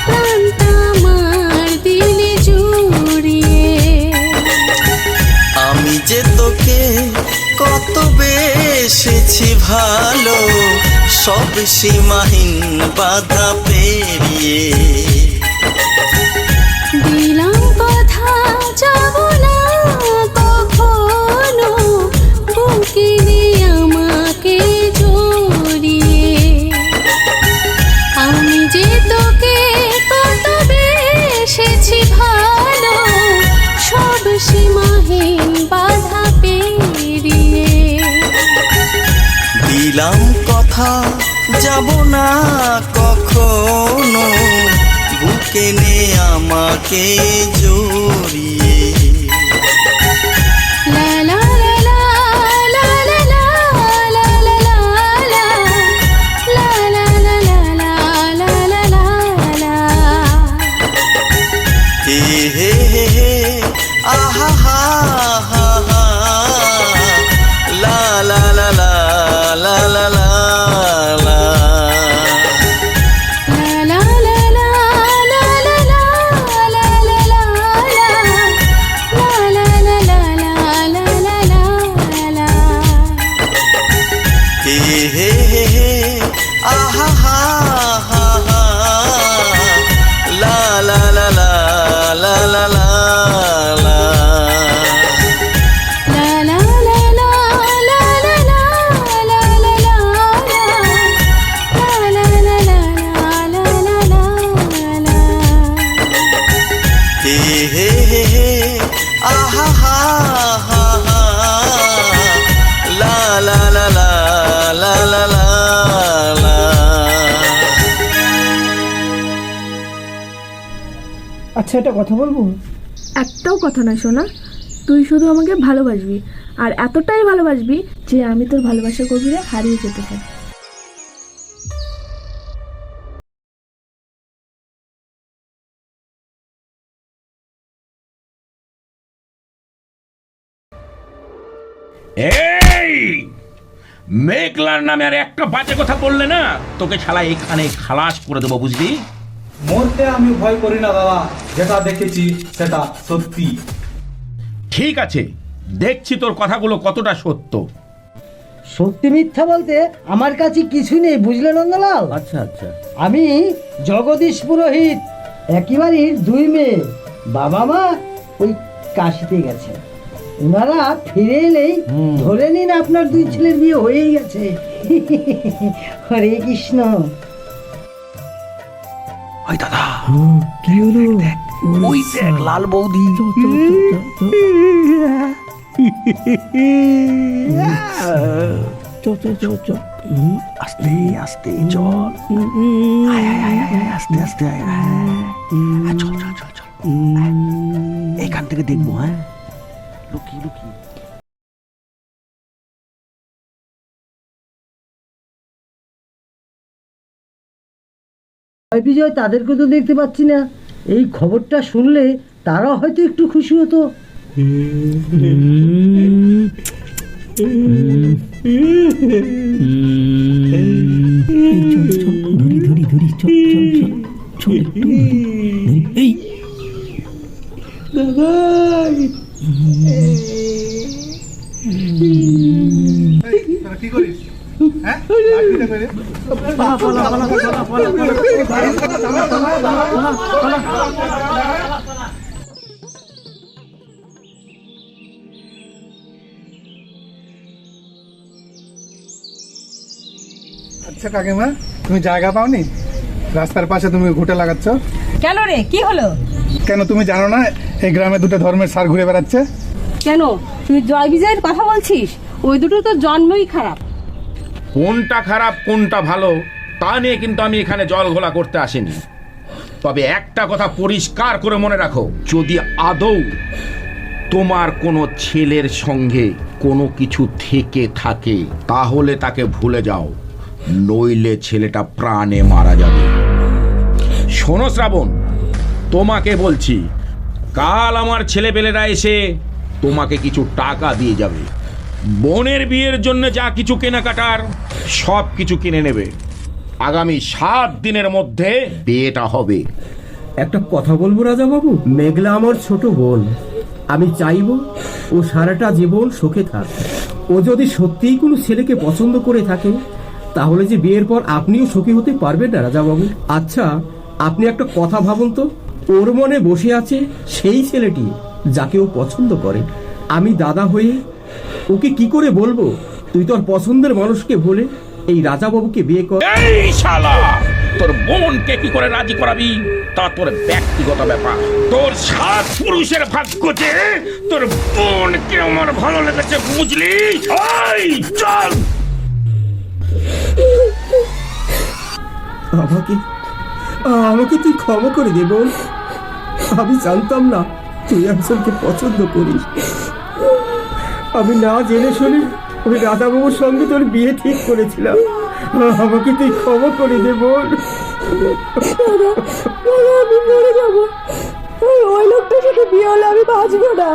প্রাণটা আমার দিলে জুড়িয়ে আমি যে তোকে কত বেসেছি ভালো সব সীমাহীন বাধা পেরিয়ে দিলাম কথা যাব না কখনো বুকে নিয়ে আমাকে জড়িয়ে আমি যে তোকে কত বেসেছি ভালো সব সীমাহীন বাধা পেরিয়ে দিলাম কথা যাব না কখনো বুকে নে আমাকে জড়িয়ে লা লা লা লা লা লা লা লা লা লা লা লা লা লা লা লা হে হে হে হে আহা হা হা হা লা লা লা লা লা লা লা আচ্ছা একটা কথা বলবো? একটাও কথা নয় সোনা, তুই শুধু আমাকে ভালোবাসবি আর এতটাই ভালোবাসবি যে আমি তোর ভালোবাসার গভীরে হারিয়ে যেতে পারি। এই মেঘলার নামে আর একটা বাজে কথা বললে না তোকে শালা এখানে খালাস করে দেবো, বুঝলি? মরতে আমি ভয় করি না দাদা, যেটা দেখেছি সেটা সত্যি। ঠিক আছে, দেখছি তোর কথাগুলো কতটা সত্য। সত্যি মিথ্যা বলতে আমার কাছে কিছু নেই, বুঝলে নন্দলাল? আচ্ছা আচ্ছা। আমি জগদীশ পুরোহিত, একেবারে দুই মেয়ে, বাবা মা ওই কাশিতে গেছে। ওনারা ফিরে এলেই ধরে নিন আপনার দুই ছেলের বিয়ে হয়েই গেছে। হরে কৃষ্ণ। ওই দাদা, কি হলো? ওই দেখ লাল বৌদি। আস্তে আস্তে চল, আস্তে আস্তে চল চল চল চল, এখান থেকে দেখবো। হ্যাঁ, লুকিয়ে লুকিয়ে। বিজয়, তাদেরকে তো দেখতে পাচ্ছি না। এই খবরটা শুনলে তারা হয়তো একটু খুশি হতো। ধরি ধরি চল চল চল চল একটু এই দাদা, কি করিস? আচ্ছা কাকিমা, তুমি জায়গা পাওনি? রাস্তার পাশে তুমি ঘুঁটে লাগাচ্ছ কেন রে, কি হলো? কেন তুমি জানো না এই গ্রামে দুটো ধর্মের সার ঘুরে বেড়াচ্ছে? কেন তুই জয় বিজয়ের কথা বলছিস? ওই দুটো তো জন্মই খারাপ। কোনটা খারাপ কোনটা ভালো তা নিয়ে কিন্তু আমি এখানে জল ঘোলা করতে আসিনি। তবে একটা কথা পরিষ্কার করে মনে রাখো, যদি আদৌ তোমার কোনো ছেলের সঙ্গে কোনো কিছু থেকে থাকে তাহলে তাকে ভুলে যাও, নইলে ছেলেটা প্রাণে মারা যাবে। শোনো শ্রাবণ, তোমাকে বলছি, কাল আমার ছেলেপেলেরা এসে তোমাকে কিছু টাকা দিয়ে যাবে। বোনের বিয়ের জন্য যা কিছু কেনাকাটার সব কিছু কিনে নেবে। আগামী 7 দিনের মধ্যে বিয়েটা হবে। একটা কথা বলবো রাজা বাবু, মেঘলা আমার ছোট বোন। আমি চাইবো ও সারাটা জীবন সুখে থাক। ও যদি সত্যিই কোনো ছেলেকে পছন্দ করে থাকে, তাহলে যে বিয়ের পর আপনিও সুখী হতে পারবেন না রাজা বাবু। আচ্ছা, আপনি একটা কথা ভাবুন তো, ওর মনে বসে আছে সেই ছেলেটি যাকে ও পছন্দ করে। আমি দাদা হয়ে ওকে কি করে বলবো তুই তোর পছন্দের মানুষকে বলে এই রাজা বাবুকে বিয়ে কর? এই শালা, তোর বোনকে কি করে রাজি করাবি তা তোর ব্যক্তিগত ব্যাপার। তোর 7 পুরুষের ভাগ্য যে তোর বোনকে আমার ভালো লেগেছে, বুঝলি? এই চল। আমাকে তুই ক্ষমা করে দে বোন। আমি জানতাম না তুই একজনকে পছন্দ করিস। আমি না জেনে শুনে ওই রাধাবাবুর সঙ্গে তোর বিয়ে ঠিক করেছিলাম। আমাকে তুই ক্ষমা করে দে বোন। আমি মরে যাবো। ওই লোকটার সাথে বিয়ে হলে আমি বাঁচবো না।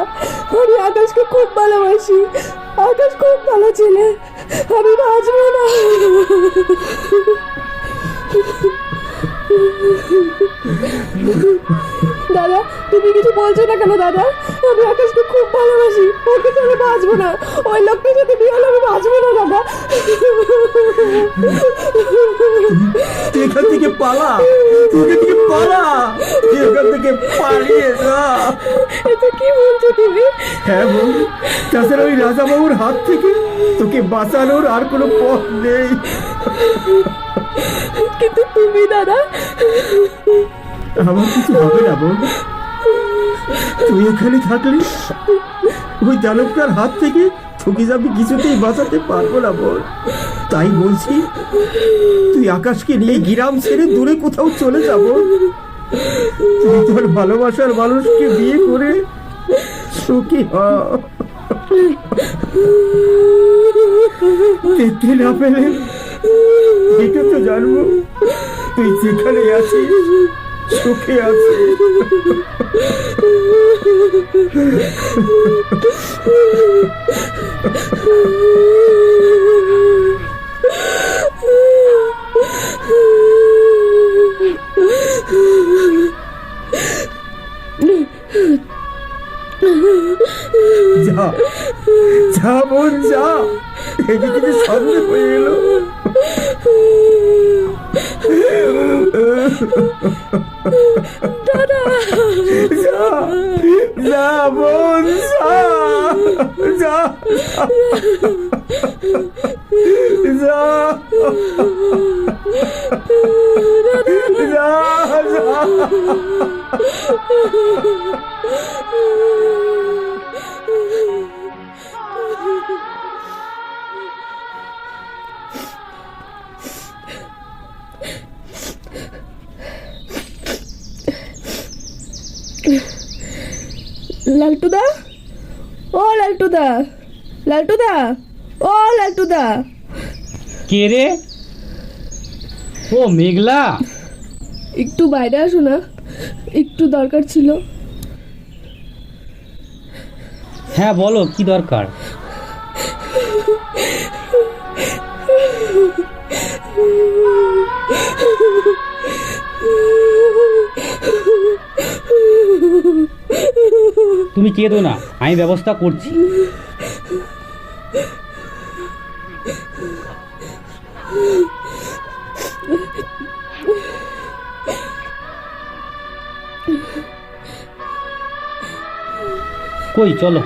আমি আকাশকে খুব ভালোবাসি। আকাশ খুব ভালো ছেলে। আমি বাঁচবো না। দাদা, তুমি কিছু বলছো না কেন দাদা? আমি আকাশকে খুব ভালোবাসি। ওকে তো আমি বাঁচবো না। ওই লোকটার সাথে বিয়ে হলে আমি বাঁচবো না দাদা। তুই এখান থেকে পালা, এখান থেকে পালিয়ে যা। এটা কি বলছো তুমি? হ্যাঁ বোন, তাছাড়া ওই রাজাবাবুর হাত থেকে তোকে বাঁচানোর আর কোনো পথ নেই। কিন্তু তুমি দাদা? আমার কিছু হবে না বোন। তুই এখানে থাকলে ওই দানবটার হাত থেকে ঠকে যাবি, কিছুতেই বাঁচাতে পারবো না বোন। তাই বলছি, তুই আকাশকে নিয়ে গ্রাম ছেড়ে দূরে কোথাও চলে যাব। তুই তোর ভালোবাসার মানুষকে বিয়ে করে সুখী হ। দেখতে না পেলে এটা তো জানবো তুই যেখানে আছিস সুখে আছিস। যা যা বোন যা, এদিকে সন্দেহ হয়ে এলো। যা যা বোন যা যা যা যা যা। লালটুদা, ও লালটুদা, লালটুদা, ও লালটুদা। কে রে? ও মেঘলা, একটু বাইরে আসো না, একটু দরকার ছিল। হ্যাঁ বলো, কি দরকার? তুমি কেঁদো না, আমি ব্যবস্থা করছি। কই চলো।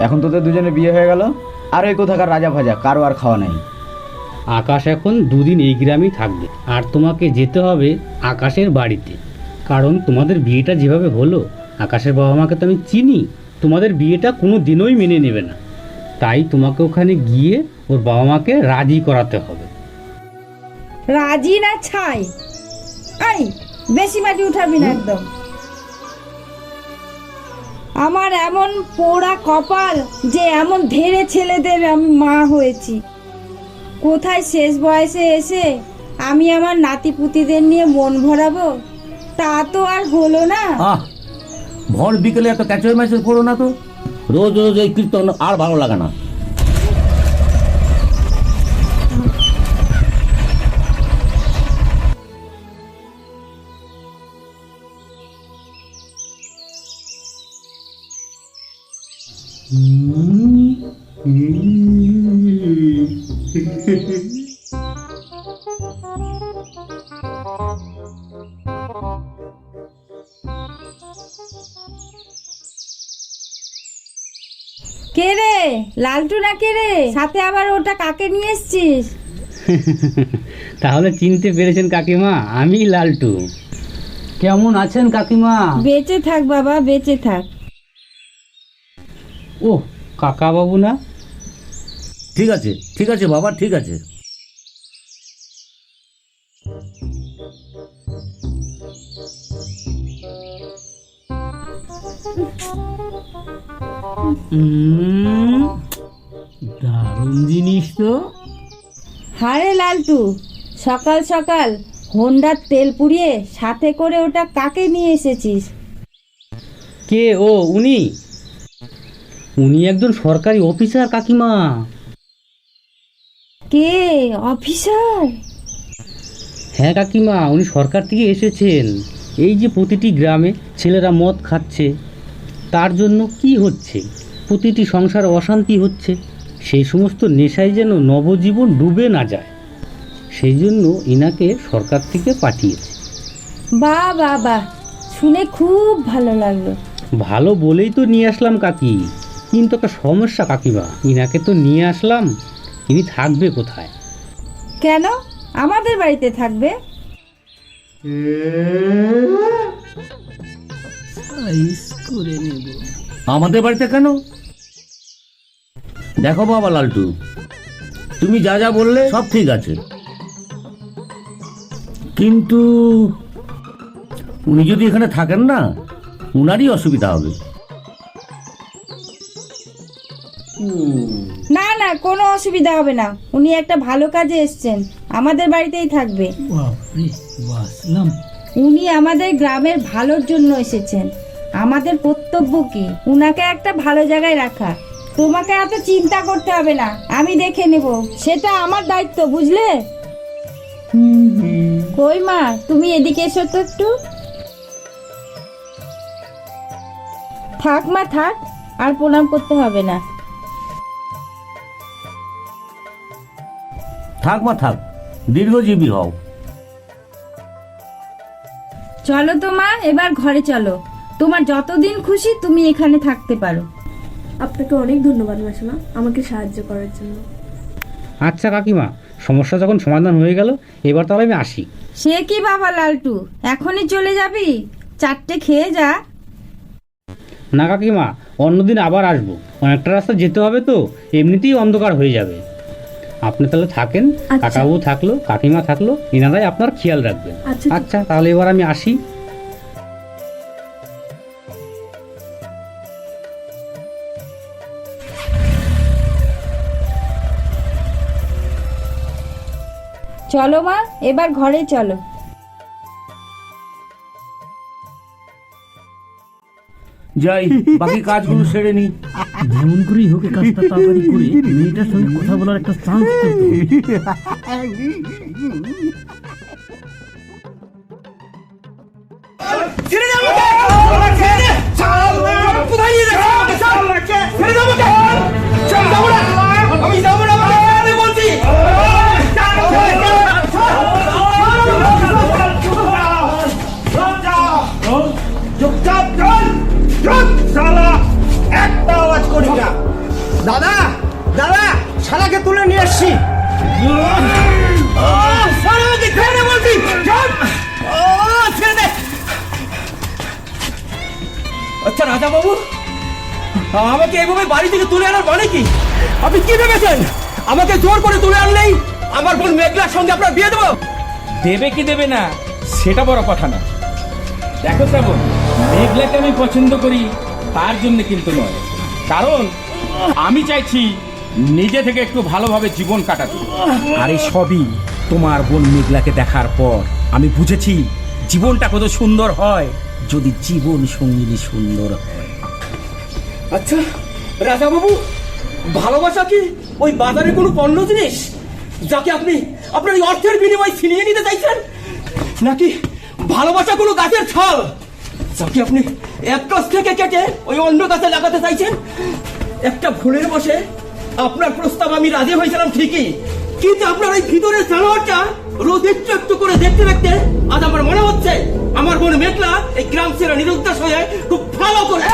এখন তোদের দুজনে বিয়ে হয়ে গেল, আর ওই কোথাকার রাজা ভাজা কারো আর খাওয়া নাই। আকাশ এখন 2 দিন এই গ্রামেই থাকবে, আর তোমাকে যেতে হবে আকাশের বাড়িতে। কারণ তোমাদের বিয়েটা যেভাবে হলো, আকাশের বাবা মাকে তো আমি চিনি, তোমাদের বিয়েটা কোনো দিনই মেনে নেবে না। তাই তোমাকে ওখানে গিয়ে ওর বাবা মাকে রাজি করাতে হবে। রাজি না ছাই? এই বেশি মাটি উঠাবি না একদম। আমার এমন পোড়া কপাল যে এমন ধেড়ে ছেলেদের আমি মা হয়েছি। কোথায় শেষ বয়সে এসে আমি আমার নাতিপুতিদের নিয়ে মন ভরাবো, তা তো আর হলো না। ভর বিকেলে এত ক্যাচর ম্যাচের করো না তো, রোজ রোজ এই কীর্তন আর ভালো লাগে না। কে রে, লালটু না কে রে? সাথে আবার ওটা কাকে নিয়ে এসছিস? তাহলে চিনতে পেরেছেন কাকিমা, আমি লালটু। কেমন আছেন কাকিমা? বেঁচে থাক বাবা, বেঁচে থাক। ও কাকা বাবু না? ঠিক আছে ঠিক আছে বাবা, ঠিক আছে। দারুণ জিনিস তো। হারে লালটু, সকাল সকাল হোন্ডার তেল পুড়িয়ে সাথে করে ওটা কাকে নিয়ে এসেছিস? কে ও? উনি একজন সরকারি অফিসার কাকিমা। কে অফিসার? হ্যাঁ কাকিমা, উনি সরকার থেকে এসেছেন। এই যে প্রতিটি গ্রামে ছেলেরা মদ খাচ্ছে, তার জন্য কি হচ্ছে, প্রতিটি সংসারে অশান্তি হচ্ছে, সেই সমস্ত নেশায় যেন নবজীবন ডুবে না যায়, সেই জন্য ইনাকে সরকার থেকে পাঠিয়েছে। বাহ বাহ বাহ, শুনে খুব ভালো লাগলো। ভালো বলেই তো নিয়ে আসলাম কাকি, কিন্তু একটা সমস্যা কাকিমা, ইনাকে তো নিয়ে আসলাম, ইনি থাকবে কোথায়? কেন আমাদের বাড়িতে থাকবে? আমাদের বাড়িতে কেন? দেখো বাবা লালটু, তুমি যা যা বললে সব ঠিক আছে, কিন্তু উনি যদি এখানে থাকেন না, উনারই অসুবিধা হবে। না না, কোনো অসুবিধা হবে না। উনি একটা ভালো কাজে এসেছেন, আমাদের বাড়িতেই থাকবে। উনি আমাদের গ্রামের ভালোর জন্য এসেছেন, আমাদের কর্তব্য কি উনাকে একটা ভালো জায়গায় রাখা। তোমাকে এত চিন্তা করতে হবে না, আমি দেখে নেব, সেটা আমার দায়িত্ব, বুঝলে? কই মা, তুমি এদিকে এসো তো একটু। থাক মা থাক, আর প্রণাম করতে হবে না। থাক মা থাক, দীর্ঘজীবী হও। চলো তো মা, এবার ঘরে চলো। তোমার যতদিন খুশি তুমি এখানে থাকতে পারো। আপনাকে অনেক ধন্যবাদ মাসিমা, আমাকে সাহায্য করার জন্য। আচ্ছা কাকিমা, সমস্যা যখন সমাধান হয়ে গেল, এবার তাহলে আমি আসি। সে কি বাবা লালটু, এখনই চলে যাবি? চারটে খেয়ে যা। না কাকিমা, অন্যদিন আবার আসবো, অনেকটা রাস্তা যেতে হবে তো, এমনিতেই অন্ধকার হয়ে যাবে। আপনি তাহলে থাকেন, কাকাবাবু থাকলো, কাকিমা থাকলো, এনারাই আপনার খেয়াল রাখবেন। আচ্ছা তাহলে এবার আমি আসি। চলো মা, এবার ঘরে চলো। যাই, বাকি কাজগুলো সেরে নি। যেমন করেই হোক কাজটা তাড়াতাড়ি করে মেয়েটার সঙ্গে কথা বলার একটা চান্স করতে দাদা দাদা, শালাকে তুলে নিয়ে এসছি। আচ্ছা রাজা বাবু, আমাকে এইভাবে বাড়ি থেকে তুলে আনার মানে কি? আপনি কি ভেবেছেন আমাকে জোর করে তুলে আনলেই আমার বোন মেঘলার সঙ্গে আপনার বিয়ে দেবো? দেবে কি দেবে না সেটা বড় কথা না। দেখো শ্রাবণ, মেঘলাকে আমি পছন্দ করি তার জন্য কিন্তু নয়, কারণ আমি চাইছি নিজে থেকে একটু ভালোভাবে জীবন কাটাতে। আরে সবই তোমার বোন মেঘলাকে দেখার পর আমি বুঝেছি জীবনটা কত সুন্দর হয় যদি জীবন সঙ্গিনী সুন্দর হয়। আচ্ছা রাজা বাবু, ভালোবাসা কি ওই বাজারে কোনো পণ্য জিনিস যাকে আপনি আপনার এই অর্থের বিনিময়ে ছিনিয়ে নিতে চাইছেন, নাকি ভালোবাসা কোনো গাছের ছাল যাকে আপনি এক গাছ থেকে কেটে ওই অন্য গাছে লাগাতে চাইছেন? একটা ভুলের বসে আপনার প্রস্তাব আমি রাজি হয়েছিলাম ঠিকই, কিন্তু আপনার এই ভিতরের জানোয়ারটা রোজ একটু একটু করে দেখতে দেখতে আজ আমার মনে হচ্ছে আমার বোন মেঘলা এই গ্রাম ছেড়ে নিরুদ্দেশ হয়ে খুব ভালো করে।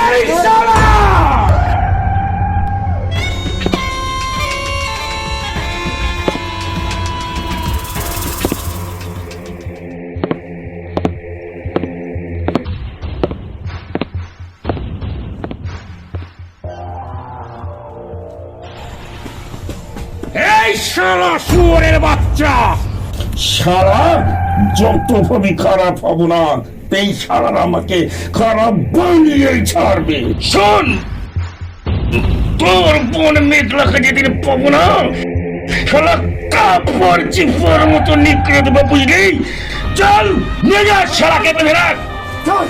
এই শালা শুয়োরের বাচ্চা, শালা যতভাবে খারাপ হব না এই শালার আমাকে খারাপ বানিয়ে ছাড়বে। শোন, তোর বোন মেঘলাকে যেদিন পাবো না শালা কাপড় চিপর মতো নিকড়ে দেবো, বুঝলি? চল নিয়ে যা শালাকে বেঁধে রাখ। চল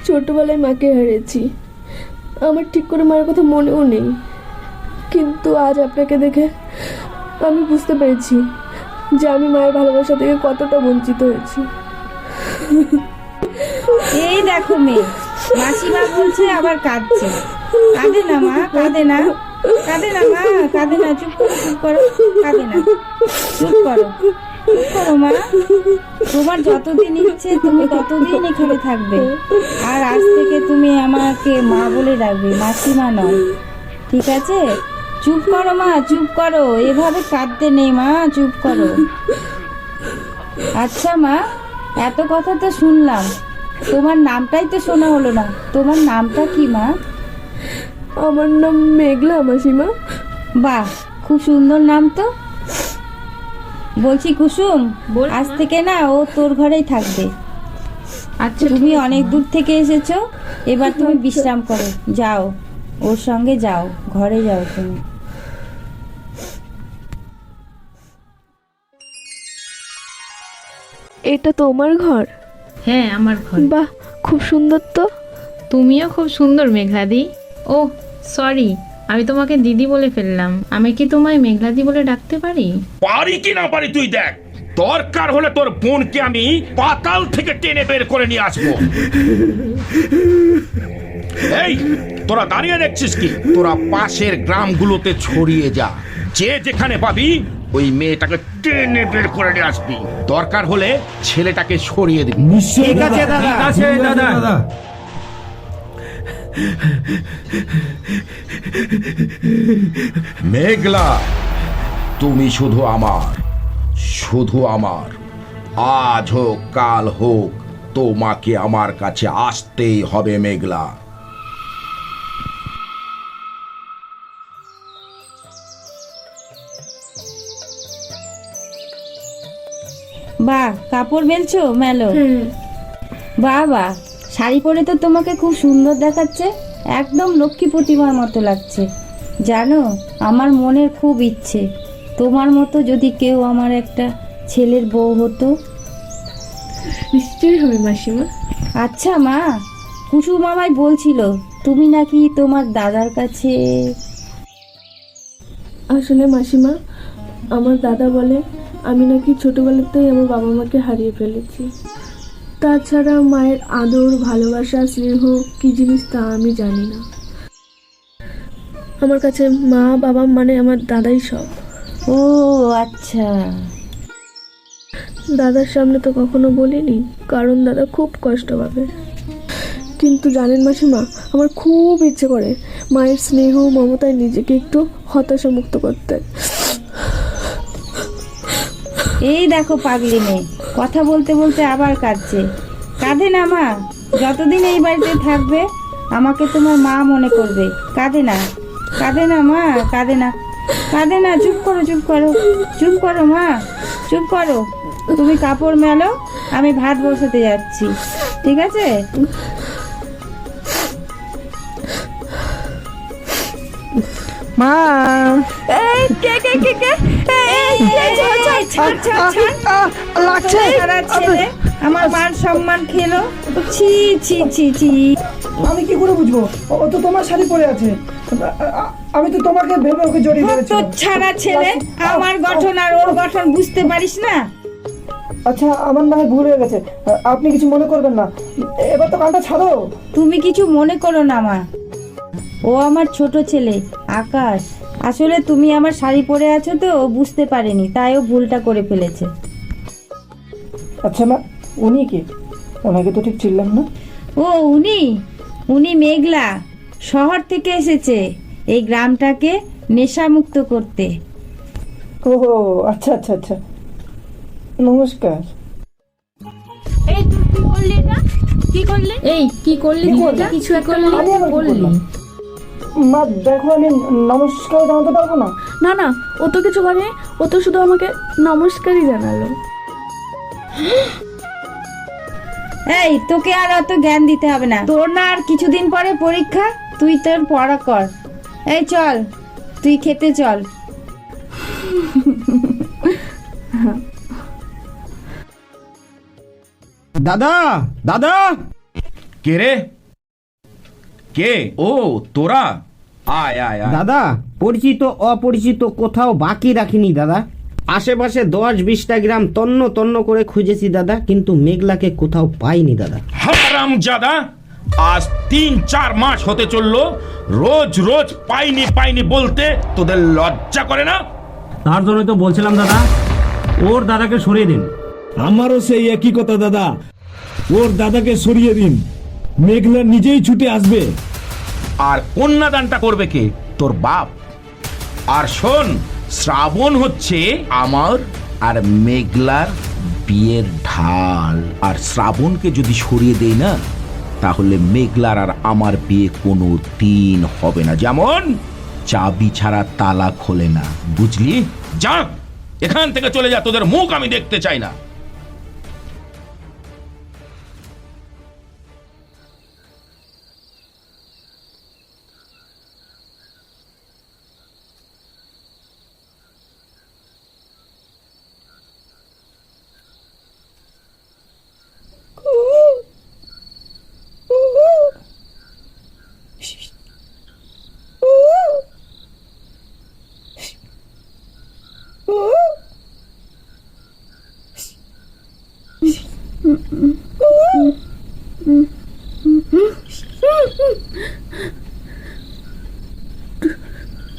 ছোটবেলায় মাকে হারিয়েছি, আমার ঠিক করে মায়ের কথা মনেও নেই, কিন্তু আজ আপনাকে দেখে আমি বুঝতে পেরেছি যে আমি মায়ের ভালোবাসা থেকে কতটা বঞ্চিত হয়েছি। এই দেখো মেয়ে, মাসিমা বলছে আবার কাঁদছে। কাঁদে না মা, কাঁদে না, কাঁদে না মা, কাঁদে না, চুপ করো, কাঁদে না, চুপ করো, চুপ করো মা। তোমার যতদিন ইচ্ছে তুমি ততদিন এখানে থাকবে, আর আজ থেকে তুমি আমাকে মা বলে ডাকবে, মাসিমা নয়, ঠিক আছে? চুপ করো মা, চুপ করো, এভাবে কাঁদতে নেই মা, চুপ করো। আচ্ছা মা, এত কথা তো শুনলাম, তোমার নামটাই তো শোনা হলো না, তোমার নামটা কি মা? আমার নাম মেঘলা মাসিমা। বাহ, খুব সুন্দর নাম তো। বলছি কুসুম, আজ থেকে না ও তোর ঘরেই থাকবে। আচ্ছা, তুমি অনেক দূর থেকে এসেছো, এবার তুমি বিশ্রাম করো, যাও ওর সঙ্গে যাও, ঘরে যাও তুমি। এটা তোমার ঘর? হ্যাঁ, আমার ঘর। বাহ, খুব সুন্দর তো। তুমিও খুব সুন্দর মেঘলাদি। ও সরি, আমি তোমাকে দিদি বলে ফেললাম। আমি কি তোমায় মেঘলাদি বলে ডাকতে পারি? পারি কি না পারি তুই দেখ, দরকার হলে তোর বোনকে আমি পাতাল থেকে টেনে বের করে নিয়ে আসবো। এই তোরা দাঁড়িয়ে দেখছিস কি? তোরা পাশের গ্রামগুলোতে ছড়িয়ে যা, যে যেখানে পাবি ওই মেয়েটাকে টেনে বের করে নিয়ে আসবি, দরকার হলে ছেলেটাকে সরিয়ে দিবি। ঠিক আছে দাদা, ঠিক আছে দাদা। মেঘলা, তুমি শুধু আমার, শুধু আমার। আজ হোক কাল হোক তোমাকে আমার কাছে আসতেই হবে মেঘলা। বাহ, কাপড় মেলছো? মেলো। বাহ বাহ, শাড়ি পরে তো তোমাকে খুব সুন্দর দেখাচ্ছে, একদম লক্ষ্মী প্রতিমার মতো লাগছে। জানো, আমার মনের খুব ইচ্ছে তোমার মতো যদি কেউ আমার একটা ছেলের বউ হতো। নিশ্চয়ই হবে মাসিমা। আচ্ছা মা, কুসুম আমায় বলছিল তুমি নাকি তোমার দাদার কাছে। আসলে মাসিমা, আমার দাদা বলে আমি নাকি ছোটবেলাতেই আমার বাবা মাকে হারিয়ে ফেলেছি। তাছাড়া মায়ের আদর, ভালোবাসা, স্নেহ কি জিনিস তা আমি জানি না। আমার কাছে মা বাবা মানে আমার দাদাই সব। ও আচ্ছা। দাদার সামনে তো কখনো বলিনি, কারণ দাদা খুব কষ্ট পাবে। কিন্তু জানেন মাসিমা, আমার খুব ইচ্ছে করে মায়ের স্নেহ মমতায় নিজেকে একটু হতাশা মুক্ত করতে। এই দেখো পাগলি মেয়ে, কথা বলতে বলতে আবার কাঁদছে। কাঁদে না মা, যতদিন এই বাড়িতে থাকবে আমাকে তোমার মা মনে করবে। কাঁদে না, কাঁদে না মা, কাঁদে না, কাঁদে না। চুপ করো, চুপ করো, চুপ করো মা, চুপ করো। তুমি কাপড় মেলো, আমি ভাত বসাতে যাচ্ছি, ঠিক আছে? মা, এই কে কে কে কে, লাগছে ছেলে আমার মান সম্মান খেলো। ছি ছি ছি ছি। আমি কি করে বুঝবো? ও তো তোমার শাড়ি পরে আছে, আমি তো তোমাকে ভেবে ওকে জড়িয়ে তো ধরেছিলাম। ছাড়া ছেলে, আমার গঠন আর ওর গঠন বুঝতে পারিস না? আচ্ছা, আমার না হয় ভুল হয়ে গেছে, আপনি কিছু মনে করবেন না। এবার তো কানটা ছাড়ো। তুমি কিছু মনে করো না মা, ও আমার ছোট ছেলে আকাশ। আসলে তুমি আমার শাড়ি পরে আছো তো, ও বুঝতে পারেনি, তাই ও ভুলটা করে ফেলেছে। আচ্ছা মা, উনি কি? ওনাকে তো ঠিক চিনলাম না। ও উনি মেঘলা, শহর থেকে এসেছে এই গ্রামটাকে নেশামুক্ত করতে। ও আচ্ছা আচ্ছা আচ্ছা, নমস্কার। এই তুই কি করলি এটা? কি করলি? এই কি করলি? কিছু একটা করলি। মা দেখো, আমি নমস্কার জানাতে পারবো না। না না, ও তো কিছু করে, ও তো শুধু আমাকে নমস্কারই জানালো। এই তোকে আর অত জ্ঞান দিতে হবে না, তোর না আর কিছুদিন পরে পরীক্ষা, তুই তোর পড়া কর। এই চল, তুই খেতে চল। দাদা, দাদা। কে রে? কে? ও তোরা, আয় আয় আয়। দাদা, পরিচিত অপরিচিত কোথাও বাকি রাখিনি দাদা। আশেপাশে 10-20টা গ্রাম তন্ন তন্ন করে খুঁজেছি দাদা, কিন্তু মেঘলাকে কোথাও পাইনি দাদা। হারামজাদা, আজ 3-4 মাস হতে চললো, রোজ রোজ পাইনি পাইনি বলতে তোদের লজ্জা করে না? তার জন্যই তো বলছিলাম দাদা, ওর দাদাকে সরিয়ে দিন। আমারও সেই একই কথা দাদা, ওর দাদাকে সরিয়ে দিন, মেঘলা নিজেই ছুটে আসবে। আর কন্যাদানটা করবে কে? তোর বাপ। আর শোন, শ্রাবণ হচ্ছে আমার আর মেঘলার বিয়ের ঢাল, আর শ্রাবণকে যদি সরিয়ে দেই না, তাহলে মেঘলার আর আমার বিয়ে কোনো দিন হবে না। যেমন চাবি ছাড়া তালা খোলে না, বুঝলি? যা এখান থেকে চলে যা, তোদের মুখ আমি দেখতে চাই না।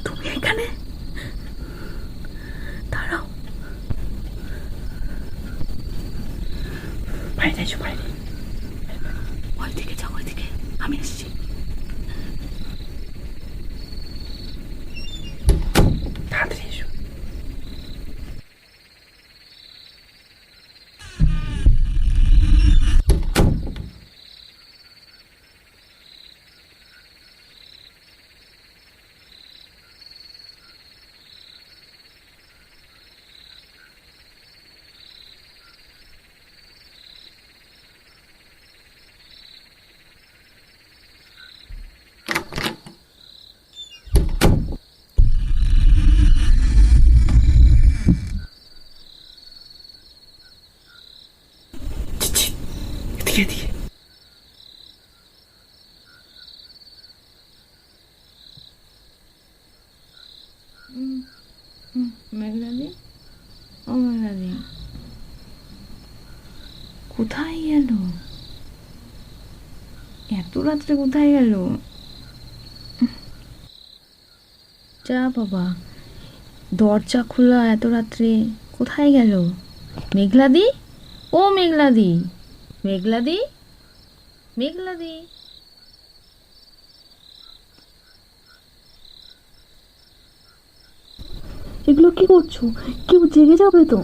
তুমি এখানে দাঁড়াও, বাইরে এসো, বাইরে। ওইদিকে যাও, ওইদিকে, আমি এসেছি। তাড়াতাড়ি এসো। এদিকে। মেঘলাদি, ও মেঘলাদি, কোথায় গেল? এত রাত্রে কোথায় গেল? যা বাবা, দরজা খোলা এত রাত্রে, কোথায় গেল? মেঘলাদি, ও মেঘলাদি, মেঘলাদি, মেঘলাদি। এগুলো কি করছো? কেউ জেগে যাবে তো।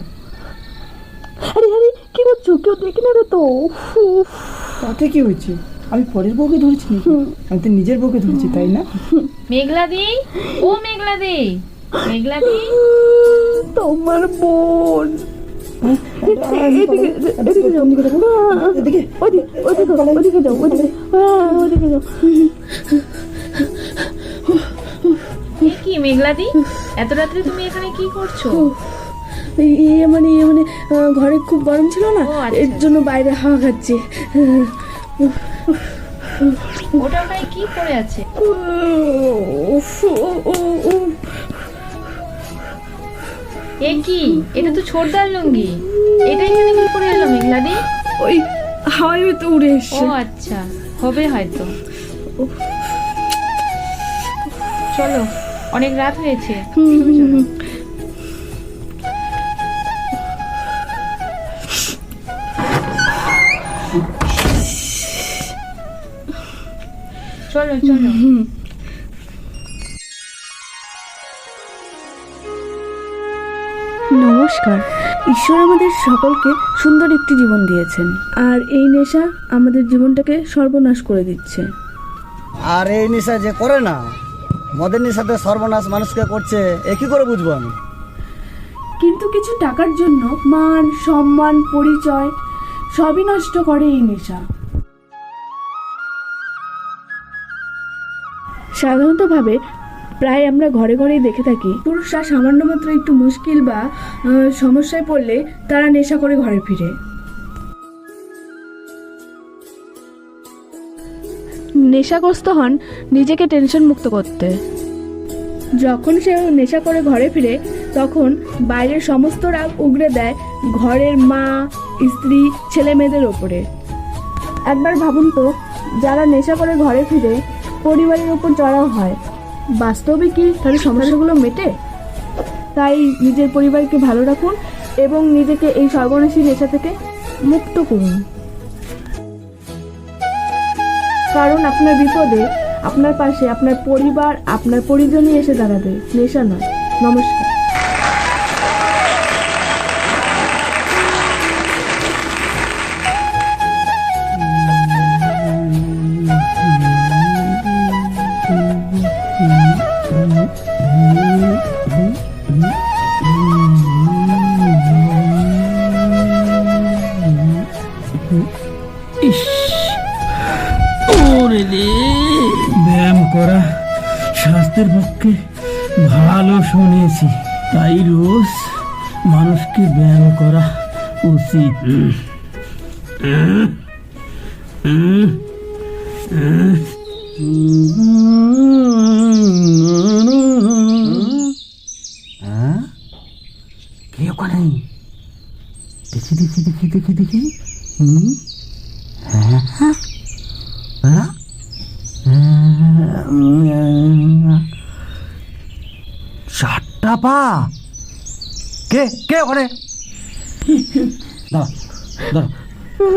আরে আরে, কি করছো? কেউ দেখে নেবে তো। উফ। তাতে কি হয়েছে? আমি পরের বউকে ধরেছি নাকি? আমি তো নিজের বউকে ধরেছি, তাই না? মেঘলাদি, ও মেঘলাদি, মেঘলাদি, তোমার বোন। ওদিকে যাও। এ কি মেঘলাদি, এত রাত্রে তুমি এখানে কি করছো? মানে ঘরে খুব গরম ছিল না, এর জন্য বাইরে হাওয়া খাচ্ছি। ওটা ওটাই কি পড়ে আছে? এ কি, এটা তো ছোটদার লুঙ্গি, এটা এখানে কি করে এলো মেঘলাদি? ওই হাওয়ায় তো উড়ে এসছে। ও আচ্ছা, হবে হয়তো। চলো, অনেক রাত হয়েছে। চলো চলো। নমস্কার। ঈশ্বর আমাদের সকলকে সুন্দর একটি জীবন দিয়েছেন, আর এই নেশা আমাদের জীবনটাকে সর্বনাশ করে দিচ্ছে। আর এই নেশা যে করে না, মদের নেশাতে সর্বনাশ মানুষকে করছে, এ কি করে বুঝবো আমি? কিন্তু কিছু টাকার জন্য মান, সম্মান, পরিচয় সবই নষ্ট করে এই নেশা। সাধারণতভাবে প্রায় আমরা ঘরে ঘরেই দেখে থাকি, পুরুষরা সামান্য মাত্র একটু মুশকিল বা সমস্যায় পড়লে তারা নেশা করে ঘরে ফিরে। নেশাগ্রস্ত হন নিজেকে টেনশন মুক্ত করতে। যখন সে নেশা করে ঘরে ফিরে, তখন বাইরের সমস্ত রাগ উগরে দেয় ঘরের মা, স্ত্রী, ছেলে মেয়েদের ওপরে। একবার ভাবুন তো, যারা নেশা করে ঘরে ফিরে পরিবারের উপর চড়াও হয়, বাস্তবে কি তাদের সমস্যাগুলো মেটে? তাই নিজের পরিবারকে ভালো রাখুন এবং নিজেকে এই সর্বনাশী নেশা থেকে মুক্ত করুন। কারণ আপনার বিপদে আপনার পাশে আপনার পরিবার, আপনার পরিজনই এসে দাঁড়াবে, নেশা নয়। নমস্কার। ব্যায়াম করা স্বাস্থ্যের পক্ষে ভালো শুনেছি, তাই রোজ মানুষকে ব্যায়াম করা উচিত। কে ওখানে? দেখি। চারটা পা। কে ওখানে?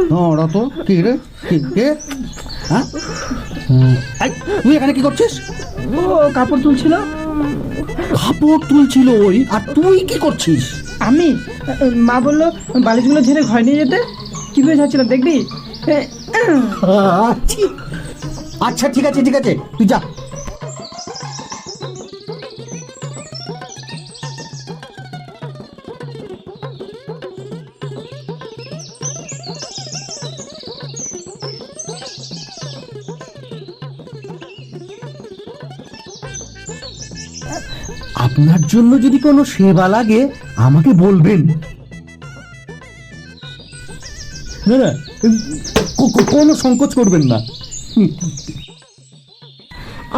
দাঁড়া তো, কি রে? কে? হ্যাঁ, তুই এখানে কি করছিস? ও কাপড় তুলছিল। কাপড় তুলছিল ওই, আর তুই কি করছিস? আমি, মা বললো বালিশগুলো ঝেড়ে ঘরে নিয়ে যেতে, কিভাবে যাচ্ছিলাম দেখবি? আচ্ছা ঠিক আছে, তুই যা। আপনার জন্য যদি কোনো সেবা লাগে আমাকে বলবেন। না, কোনো সংকোচ করবেন না।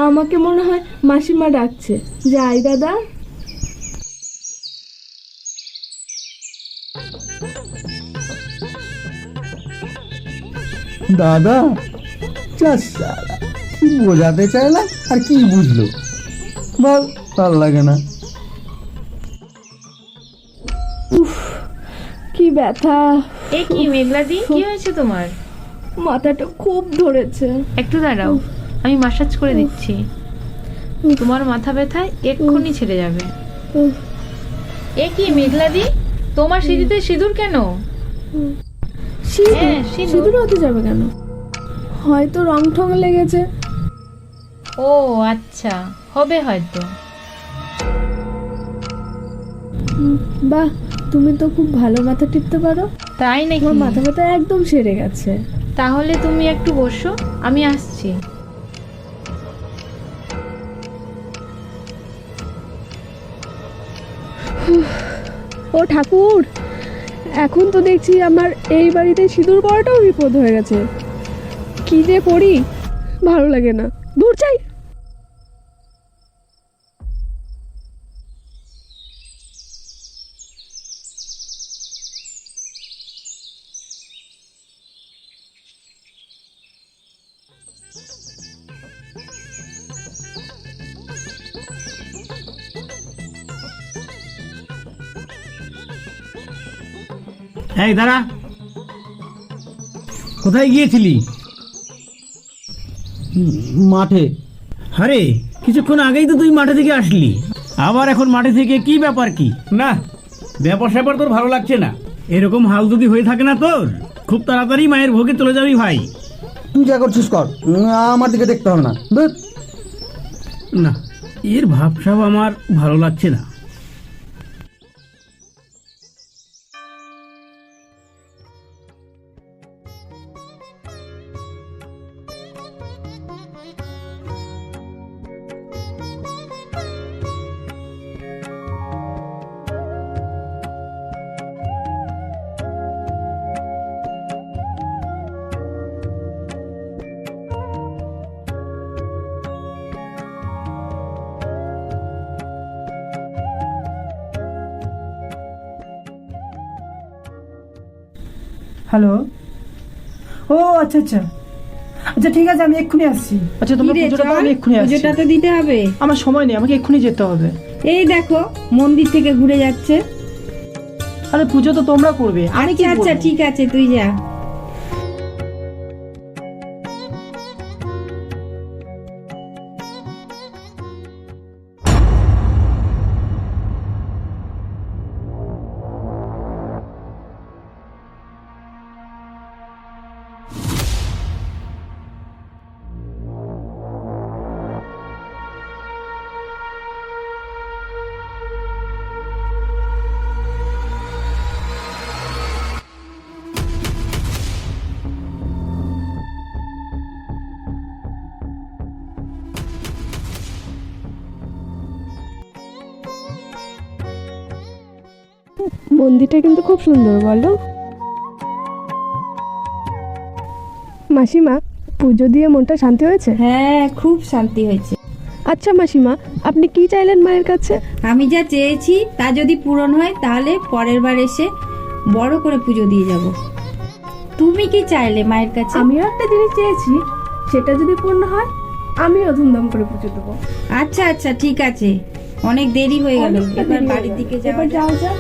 আমাকে মনে হয় মাসিমা ডাকছে, যাই দাদা। দাদা চাস, কি বোঝাতে চাইলাম আর কি বুঝলো? বল, ভাল লাগে না। কি ব্যথা। এ কি মেঘলাদি, কি হয়েছে তোমার? মাথাটা খুব ধরেছে। একটু দাঁড়াও, আমি মাসাজ করে দিচ্ছি। তোমার মাথা ব্যথায় এক্ষুনি ছেড়ে যাবে। এ কি মেঘলাদি, তোমার সিঁড়িতে সিঁদুর কেন? সিঁদুর হতে যাবে কেন? হয়তো রং ঠং লেগেছে। ও আচ্ছা, হবে হয়তো। বাহ, তুমি তো খুব ভালো মাথা টিপতে পারো। তাই নাকি? আমার মাথা ব্যথা একদম সেরে গেছে। তাহলে তুমি একটু বসো, আমি আসছি। ও ঠাকুর, এখন তো দেখছি আমার এই বাড়িতে সিঁদুর পড়াটাও বিপদ হয়ে গেছে। কি যে করি ভালো লাগে না, দূর চাই। এই দাঁড়া, কোথায় গিয়েছিলি? মাঠে। আরে কিছুক্ষণ আগেই তো তুই মাঠে থেকে আসলি, আবার এখন মাঠে থেকে কি ব্যাপার? কি না, ব্যাপার স্যাপার তোর ভালো লাগছে না। এরকম হাল যদি হয়ে থাকে না তোর, খুব তাড়াতাড়ি মায়ের ভোগে চলে যাবি ভাই। তুই যা করছিস কর, আমার দিকে দেখতে হবে না। না, এর ভাবসাব আমার ভালো লাগছে না। হ্যালো, ও আচ্ছা আচ্ছা আচ্ছা, ঠিক আছে, আমি এক্ষুনি আসছি। আচ্ছা, তোমরা পুজোটা দাও, আমি এক্ষুনি আসছি। পুজোটা তো দিতে হবে। আমার সময় নেই, আমাকে এক্ষুনি যেতে হবে। এই দেখো, মন্দির থেকে ঘুরে যাচ্ছে। আরে পুজো তো তোমরা করবে, আমি কি আচ্ছা করব? ঠিক আছে, তুই যা। মন্দিরটা কিন্তু খুব সুন্দর, বলো মাসিমা? পুজো দিয়ে মনটা শান্তি হয়েছে? হ্যাঁ, খুব শান্তি হয়েছে। আচ্ছা মাসিমা, আপনি কি চাইলেন মায়ের কাছে? আমি যা চেয়েছি তা যদি পূরণ হয় তাহলে পরের বার এসে বড় করে পুজো দিয়ে যাব। তুমি কি চাইলে মায়ের কাছে? আমিও একটা জিনিস চেয়েছি, সেটা যদি পূর্ণ হয় আমিও ধুমধাম করে পুজো দেবো। আচ্ছা আচ্ছা, ঠিক আছে, অনেক দেরি হয়ে গেল, এবার বাড়ির দিকে যাওয়া যাক।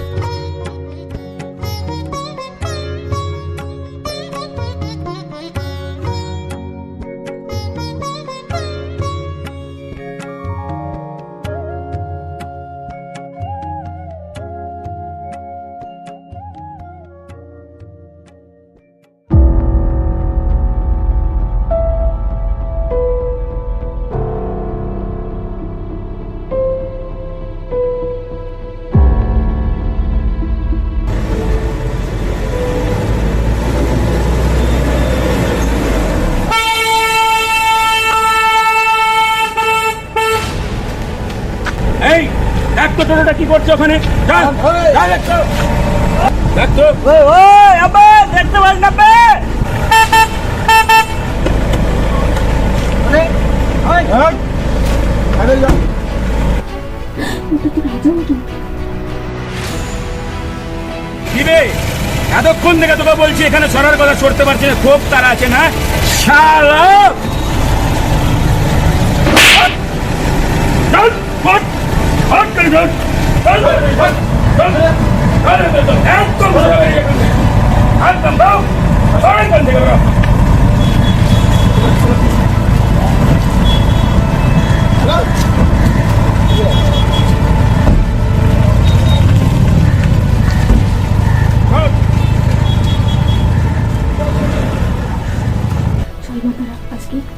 এই দেখ তো টোটোটা কি করছে ওখানে। দেখতে পাস না? এতক্ষণ থেকে তোকে বলছি এখানে সরার কথা, সরতে পারছি না, খুব তারা আছে না শালা।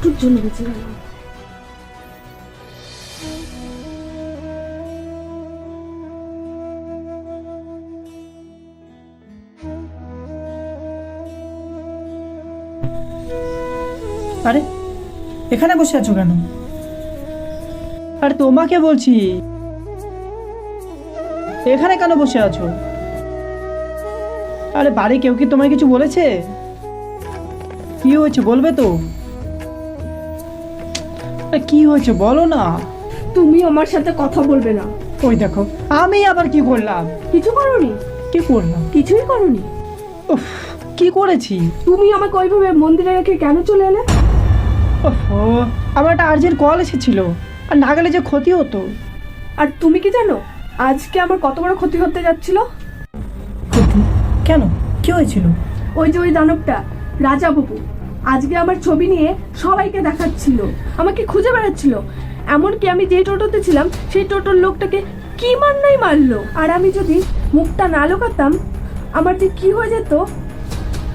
একটুর জন্য বেঁচে গেলাম। আরে এখানে বসে আছো কেন? আরে তোমাকে বলছি, এখানে কেন বসে আছো? আরে বাড়ি কেউ কি তোমায় কিছু বলেছে? কি হয়েছে বলবে তো? আরে কি হয়েছে বলো না। তুমি আমার সাথে কথা বলবে না। ওই দেখো, আমি আবার কি করলাম? কিছু করোনি। কি করলাম? কিছুই করোনি। উফ, কি করেছি? তুমি আমাকে ওইভাবে মন্দিরে রেখে কেন চলে এলে? ওহো, আমার একটা আর্জেন্ট কল এসেছিল, আর না গেলে যে ক্ষতি হতো। আর তুমি কি জানো আজকে আমার কত বড় ক্ষতি হতে যাচ্ছিল? কেন, কি হয়েছিল? ওই যে ওই দানবটা রাজা বাবু আজকে আমার ছবি নিয়ে সবাইকে দেখাচ্ছিল, আমাকে খুঁজে বেড়াচ্ছিল। এমনকি আমি যে টোটোতে ছিলাম সেই টোটোর লোকটাকে কি মারনাই মারলো। আর আমি যদি মুখটা না লুকাতাম আমার যে কি হয়ে যেত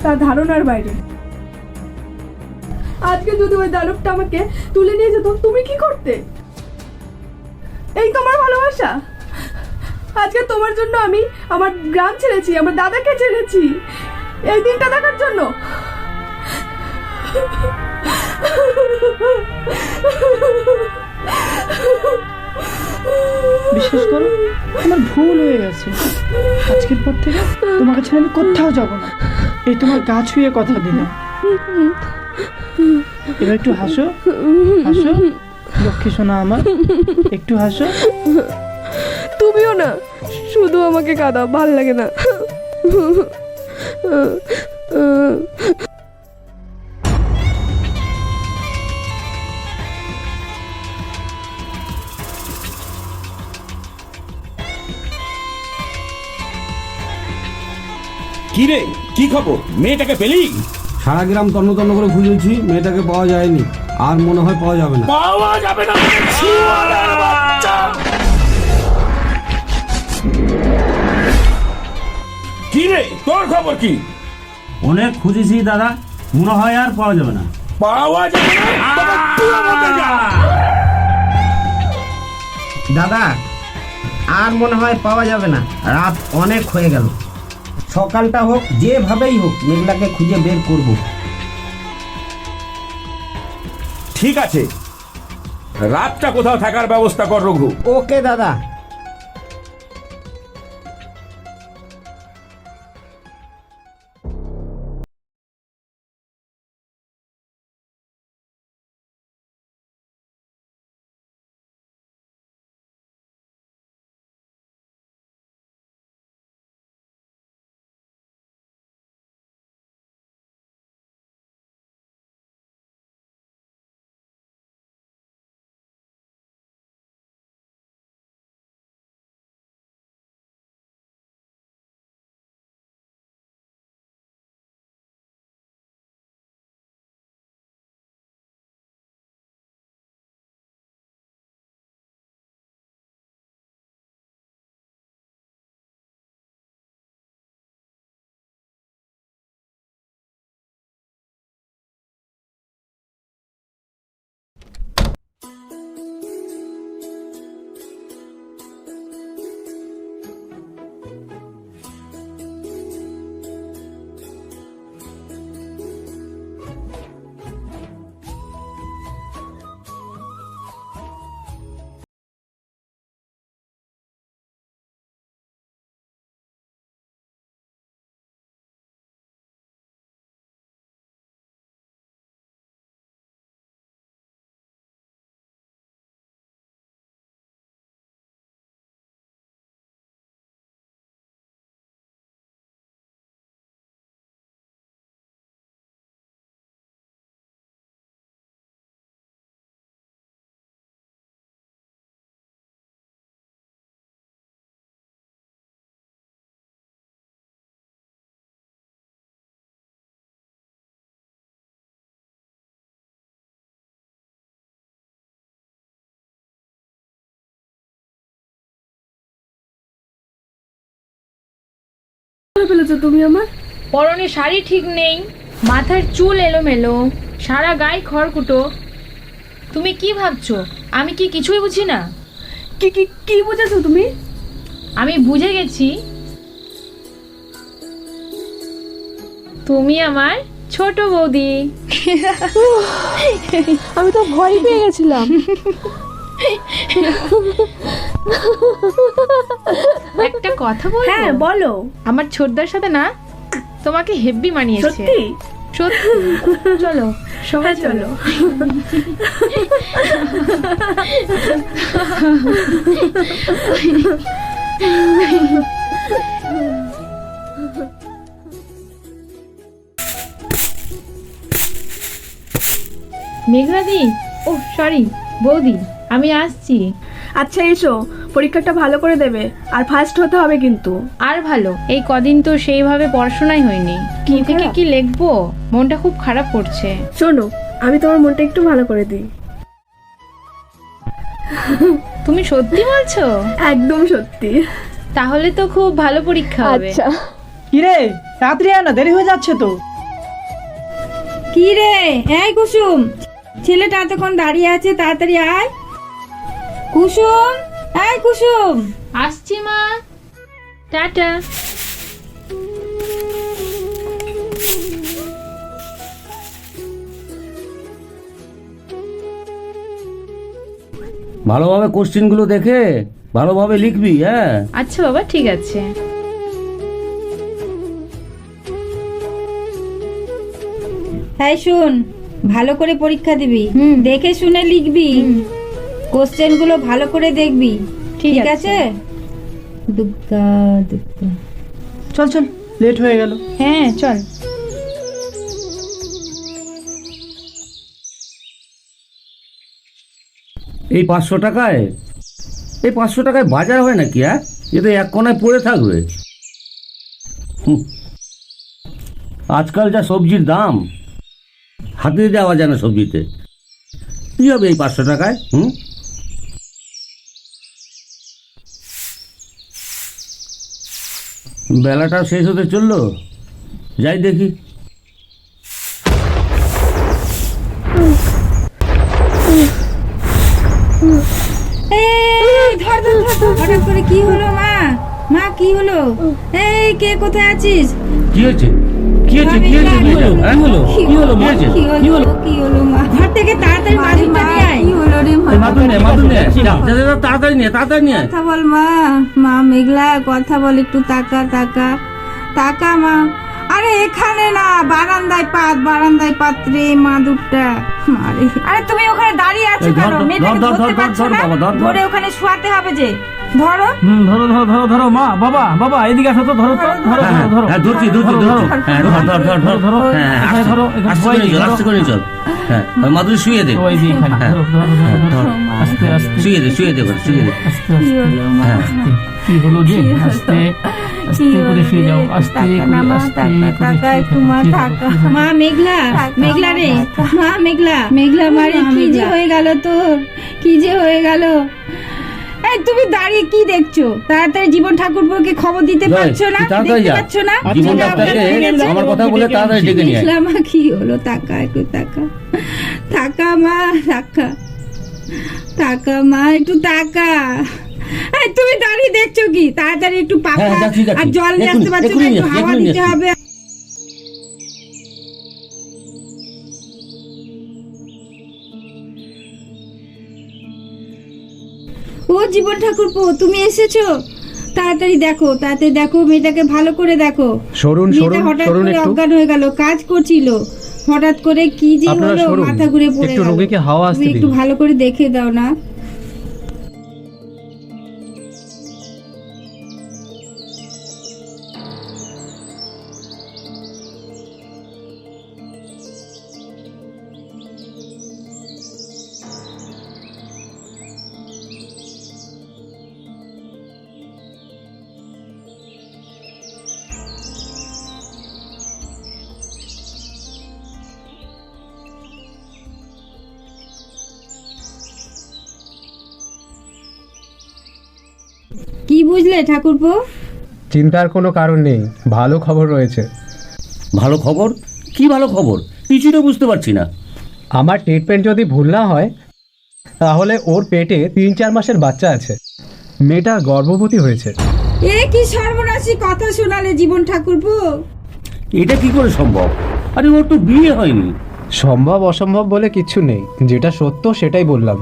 তা ধারণার বাইরে। আজকে যদি ওই দানবটা আমাকে তুলে নিয়ে যেত তুমি কি করতে? এই তোমার ভালোবাসা? আজকে তোমার জন্য আমি আমার গ্রাম ছেড়েছি, আমার দাদাকে ছেড়েছি এই দিনটা দেখার জন্য। বিশ্বাস করো, আমার ভুল হয়ে গেছে। আজকের পর থেকে তোমাকে ছেড়ে আমি কোথাও যাব না। এই তোমার গা ছুঁয়ে কথা দিলাম। এবার একটু হাসো, হাসো লক্ষ্মী সোনা আমার, একটু হাসো। তুমিও না, শুধু আমাকে কাঁদাও, ভাল লাগে না। কি রে, কি খবর? মেয়েটাকে পেলি? সারা গ্রাম তন্ন তন্ন করে খুঁজেছি, মেয়েটাকে পাওয়া যায়নি, আর মনে হয় পাওয়া যাবে না। পাওয়া যাবে না? শুয়োরের বাচ্চা! কি রে, তোর খবর কি? অনেক খুঁজেছি দাদা, মনে হয় আর পাওয়া যাবে না। পাওয়া যাবে না? তবে তুই আমাকে যা। দাদা, আর মনে হয় পাওয়া যাবে না, রাত অনেক হয়ে গেল। সকালটা হোক, যেভাবেই হোক মেঘলাকে খুঁজে বের করব। ঠিক আছে, রাতটা কোথাও থাকার ব্যবস্থা কর রঘু। ওকে দাদা। ফেলেছো তুমি আমার পরনে শাড়ি ঠিক নেই, মাথার চুল এলোমেলো, সারা গায়ে খড়কুটো। তুমি কি ভাবছো আমি কি কিছুই বুঝি না? কি কি কি বুঝেছো তুমি? আমি বুঝে গেছি তুমি আমার ছোট বৌদি। আমি তো ভয় পেয়ে গেছিলাম। একটা কথা বলবো? হ্যাঁ বলো। আমার ছোটদার সাথে না তোমাকে হেব্বি মানিয়েছে। সত্যি? সত্যি। চলো সবাই চলো। মেঘরাদি, ও সরি বৌদি, আমি আসছি। আচ্ছা এসো, পরীক্ষাটা ভালো করে দেবে আর ফার্স্ট হতে হবে কিন্তু। আর ভালো, এই কদিন তো সেইভাবে পড়াশোনাই হয়নি। কি থেকে কি লিখবো, মনটা খুব খারাপ করছে। শোনো, আমি তোমার মনটা একটু ভালো করে দিই। তুমি সত্যি বলছো? একদম সত্যি। তাহলে তো খুব ভালো পরীক্ষা হবে। আচ্ছা। কিরে তাড়াতাড়ি আয় না, দেরি হয়ে যাচ্ছে তো। কি রে, এই কুসুম, ছেলেটা এতক্ষণ দাঁড়িয়ে আছে, তাড়াতাড়ি আয়। কুসুম, এই কুসুম। আসছি মা, টাটা। ভালোভাবে কোশ্চেনগুলো দেখে ভালোভাবে লিখবি। হ্যাঁ আচ্ছা বাবা, ঠিক আছে। হ্যাঁ শোন, ভালো করে পরীক্ষা দিবি, দেখে শুনে লিখবি, কোশ্চেন গুলো ভালো করে দেখবি, ঠিক আছে? দুগ্গা দুগ্গা। চল চল, লেট হয়ে গেল। হ্যাঁ চল। এই 500 টাকায়, এই 500 টাকায় বাজার হয় নাকি? হ্যাঁ, এ তো এক কোনায় পড়ে থাকবে। আজকাল যা সবজির দাম, হাতে দেওয়া যায় না সবজিতে। কি হবে এই 500 টাকায়? বেলাটাও শেষ হতে চললো, যাই দেখি। ধর ধর ধর, হঠাৎ করে কি হলো মা? মা কি হলো? এই কে কোথায় আছিস? কি হয়েছে? কি হয়েছে? কি হয়েছে? কি হলো? কি হলো? কি হলো? কি হয়েছে? কি হলো? কি হলো মা? ঘর থেকে তাড়াতাড়ি মাদুরটা নিয়ে আয়। কি হলো রে মা? মাদুর নে, তাড়াতাড়ি নিয়ে, তাড়াতাড়ি নিয়ে। কথা বল মা। মা মেঘলা, কথা বল একটু, তাকা তাকা তাকা মা। আরে এখানে না, বারান্দায় পাত রে মাদুরটা। আরে তুমি ওখানে দাঁড়িয়ে আছো কেন? মেয়েটাকে ধরতে পারছো না? ধরে ওখানে শোয়াতে হবে যে। ধরো। ধরো ধরো ধরো ধরো। মা, বাবা বাবা এদিকে আসো তো, ধরো তো, ধরো ধরো ধরো। হ্যাঁ ধরছি ধরছি ধরছি। হ্যাঁ ধর ধর ধর ধর ধরো। হ্যাঁ, ধরো, আস্তে করে চল, আস্তে করে চল। হ্যাঁ, ওই মাদুর শুয়ে দে। ওই যে এখানে। ধরো ধরো ধরো ধরো। আস্তে আস্তে শুয়ে দে, শুয়ে দে, শুয়ে দে। আস্তে আস্তে। কি হলো যে? আস্তে আস্তে করে শুয়ে যাও, আস্তে করে, আস্তে করে। একটু মা থাকা। মা মেঘলা, মেঘলা রে, মা মেঘলা, মেঘলা মারে, কি যে হয়ে গেল তোর? কি যে হয়ে গেল? এই তুমি দাঁড়িয়ে কি দেখছো? তাড়াতাড়ি জীবন ঠাকুরপোকে খবর দিতে পারছো না? দেখতে পাচ্ছ না? জীবন ডাক্তারকে আমার কথা বলে তাড়াতাড়ি ডেকে নিয়ে আয়। মা কি হলো? তাকা একটু, তাকা তাকা মা, তাকা তাকা মা, একটু তাকা। এই তুমি দাঁড়িয়ে দেখছো কি? তাড়াতাড়ি একটু পাখা আর জল নিয়ে আসতে পারছো না? একটু হাওয়া দিতে হবে। ও জীবন ঠাকুরপো, তুমি এসেছো? তাড়াতাড়ি দেখো, তাড়াতাড়ি দেখো, মেয়েটাকে ভালো করে দেখো। সরুন সরুন হঠাৎ সরুন, করে একটু অজ্ঞান হয়ে গেল, কাজ করছিল, হঠাৎ করে কি যে আপনারা হলো, সরুন, মাথা ঘুরে পড়ে একটু গেল। রোগীকে হাওয়া আসতে তুমি একটু দিন। ভালো করে দেখে দাও না। কি বুঝলে ঠাকুরপো? চিন্তার কোনো কারণ নেই, ভালো খবর রয়েছে। ভালো খবর? কি ভালো খবর? কিছুই তো বুঝতে পারছি না। আমার ট্রিটমেন্ট যদি ভুল না হয় তাহলে ওর পেটে 3-4 মাসের বাচ্চা আছে। মেয়েটা গর্ভবতী হয়েছে। এ কি সর্বনাশী কথা শোনালে জীবন ঠাকুরপো। এটা কি করে সম্ভব? আরে ওর তো বিয়ে হয়নি। সম্ভব অসম্ভব বলে কিছু নেই, যেটা সত্য সেটাই বললাম।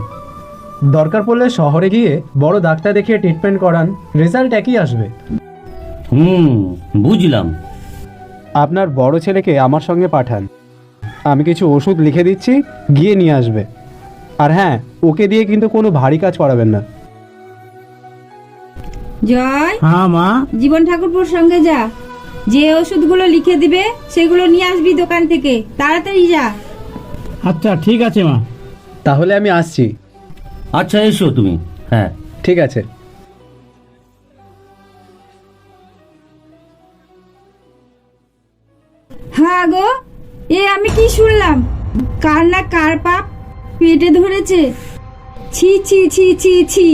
দরকার পড়লে শহরে গিয়ে বড় ডাক্তার দেখিয়ে ট্রিটমেন্ট করান, রেজাল্ট একই আসবে। বুঝলাম। আপনার বড় ছেলেকে আমার সঙ্গে পাঠান, আমি কিছু ওষুধ লিখে দিচ্ছি, গিয়ে নিয়ে আসবে। আর হ্যাঁ, ওকে দিয়ে কিন্তু কোনো ভারী কাজ করাবেন না। জয়, হ্যাঁ মা। জীবন ঠাকুরপোর সঙ্গে যা, যে ওষুধগুলো লিখে দিবে সেগুলো নিয়ে আসবি দোকান থেকে, তাড়াতাড়ি যা। আচ্ছা ঠিক আছে মা। তাহলে আমি আসছি। আচ্ছা এসো তুমি। হ্যাঁ ঠিক আছে। হ্যাঁ গো, এ আমি কি শুনলাম? কার না কার পাপ পেটে ধরেছে। ছি ছি ছি ছি ছি,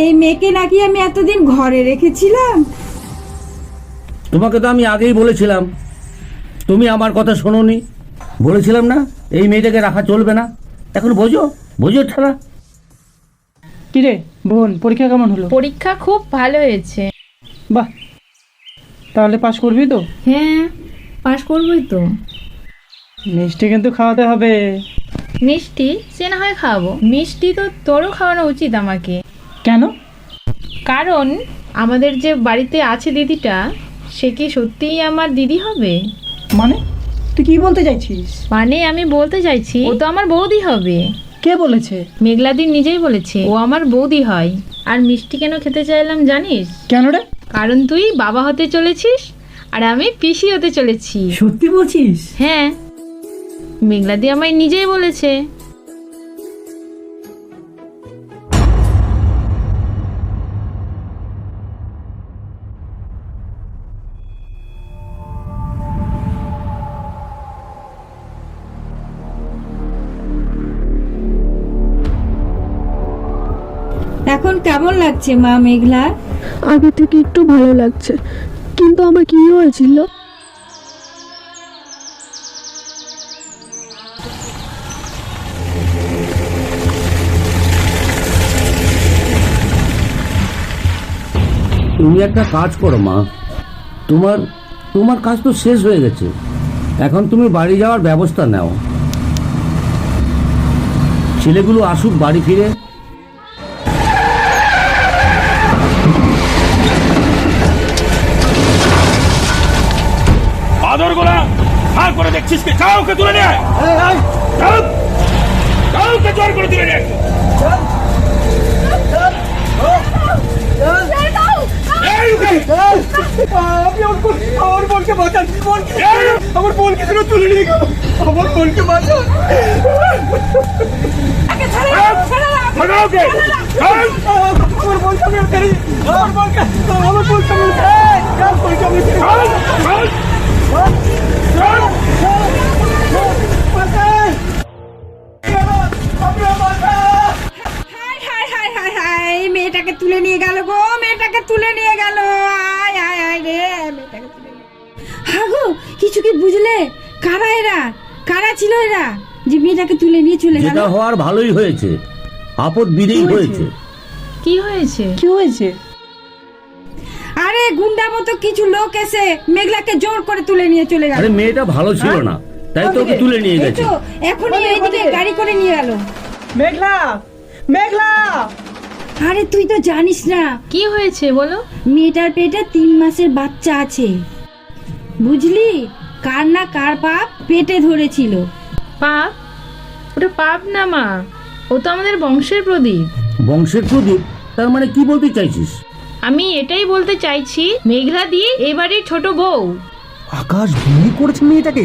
এই মেয়েকে নাকি আমি এতদিন ঘরে রেখেছিলাম। তোমাকে তো আমি আগেই বলেছিলাম, তুমি আমার কথা শোনোনি। বলেছিলাম না এই মেয়েটাকে রাখা চলবে না। এখন বোঝো, বোঝো ঠালা। কিরে বোন, পরীক্ষা কেমন হলো? পরীক্ষা খুব ভালো হয়েছে। বাহ, তাহলে পাশ করবি তো? হ্যাঁ, পাশ করবই তো। মিষ্টি কিন্তু খাওয়াতে হবে। মিষ্টি সে না হয় খাওয়াবো, মিষ্টি তো তোরও খাওয়ানো উচিত আমাকে। কেন? কারণ আমাদের যে বাড়িতে আছে দিদিটা, সে কি সত্যিই আমার দিদি হবে? মানে তুই কি বলতে চাইছিস? মানে আমি বলতে চাইছি ও তো আমার বৌদি হবে। কে বলেছে? মেঘলাদি নিজেই বলেছে ও আমার বৌদি হয়। আর মিষ্টি কেন খেতে চাইলাম জানিস? কেন রে? কারণ তুই বাবা হতে চলেছিস আর আমি পিসি হতে চলেছি। সত্যি বলছিস? হ্যাঁ, মেঘলাদি আমায় নিজেই বলেছে। এখন কেমন লাগছে মা মেঘলা? আগে থেকে একটু ভালো লাগছে, কিন্তু আমার কি হয়েছিল? তুমি একটা কাজ করো মা, তোমার তোমার কাজ তো শেষ হয়ে গেছে। এখন তুমি বাড়ি যাওয়ার ব্যবস্থা নাও। ছেলেগুলো আসুক বাড়ি ফিরে। আদর গোলা হাল করে দেখছিস কি? কাউকে তুলে নিয়ে আয়। কাউকে জোর করে তুলে নিয়ে আয়। আমার বোনকে বাঁচান, আমার বোনকে তুলে নিয়ে গেল, আমার বোনকে বাঁচান। মেয়েটাকে তুলে নিয়ে গেল গো, মেয়েটাকে তুলে নিয়ে গেল। আয় আয় আয় রে, মেয়েটাকে তুলে নিয়ে। হ্যাঁ গো, কিছু কি বুঝলে? কারা এরা? কারা ছিল এরা যে মেয়েটাকে তুলে নিয়ে চলে গেল? যেটা হওয়ার ভালোই হয়েছে, আপদ বিদেই হয়েছে। কি হয়েছে? কি হয়েছে? আরে গুন্ডা মতো কিছু লোক এসে মেঘলাকে জোর করে তুলে নিয়ে চলে গেল। আরে মেয়েটা ভালো ছিল না, তাই তো ওকে তুলে নিয়ে গেছে। এখনই এইদিকে গাড়ি করে নিয়ে গেল। মেঘলা, মেঘলা! আরে তুই তো জানিস না কি হয়েছে বলো? মেয়েটার পেটে 3 মাসের বাচ্চা আছে, বুঝলি? কার না কার পাপ পেটে ধরেছিল। পাপ? ওটা পাপ না মা, ও তো আমাদের বংশের প্রদীপ। বংশের প্রদীপ? তার মানে কি বলতে চাইছিস? আমি এটাই বলতে চাইছি মেঘলা দিয়ে এবারে ছোট বউ। আকাশ বিয়ে করেছে মেয়েটাকে?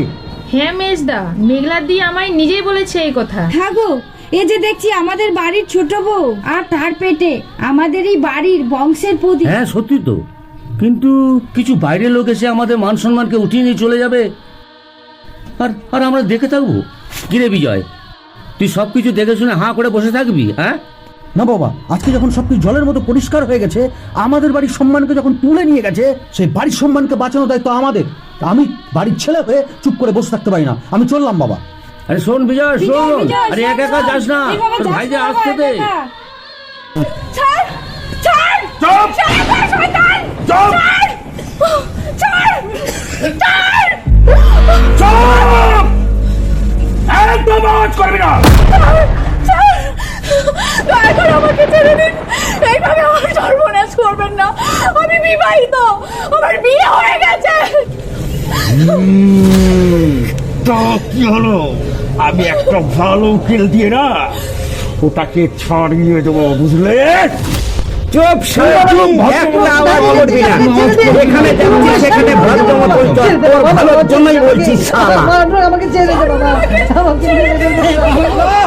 হ্যাঁ মেজদা, মেঘলা দিয়ে আমায় নিজেই বলেছে এই কথা। হ্যাঁ গো, এই যে দেখছি আমাদের বাড়ির ছোট বউ, আর তার পেটে আমাদেরই বাড়ির বংশের প্রদীপ। হ্যাঁ সত্যি তো, কিন্তু কিছু বাইরের লোক এসে আমাদের মান সম্মানকে উঠিয়ে নিয়ে চলে যাবে, আর আর আমরা দেখে থাকবো? কিরে বিজয়, তুই সবকিছু দেখে শুনে হাঁ করে বসে থাকবি? হ্যাঁ না বাবা, আজকে যখন সবকিছু জলের মতো পরিষ্কার হয়ে গেছে, আমাদের বাড়ির সম্মানকে যখন তুলে নিয়ে গেছে, সেই বাড়ির সম্মানকে বাঁচানোর দায়িত্ব আমাদের। আমি বাড়ির ছেলে হয়ে চুপ করে বসে থাকতে পারি না, আমি চললাম বাবা। আরে শোন বিজয়, শোন, আরে একা একা যাস না, তোর ভাই যে আসতে দে। ছাড় ছাড় চুপ! ছাড় শয়তান চুপ! ছাড় ছাড় চুপ! একদম আওয়াজ করবি না। দয়া করে আমাকে ছেড়ে দিন, এইভাবে আমার সর্বনাশ করবেন না। আমি বিবাহিত, আমার বিয়ে হয়ে গেছে। তা কি হলো? আমি একটা ভালো উকিল দিয়ে না ওটাকে ছাড়িয়ে দেবো, বুঝলে? চুপ শালা, একটা আওয়াজ করবি না। এখানে যাচ্ছি সেখানে ভদ্র মতো চল, তোর ভালোর জন্যই বলছি শালা। আমাকে ছেড়ে দে বাবা, আমাকে ছেড়ে দে বাবা।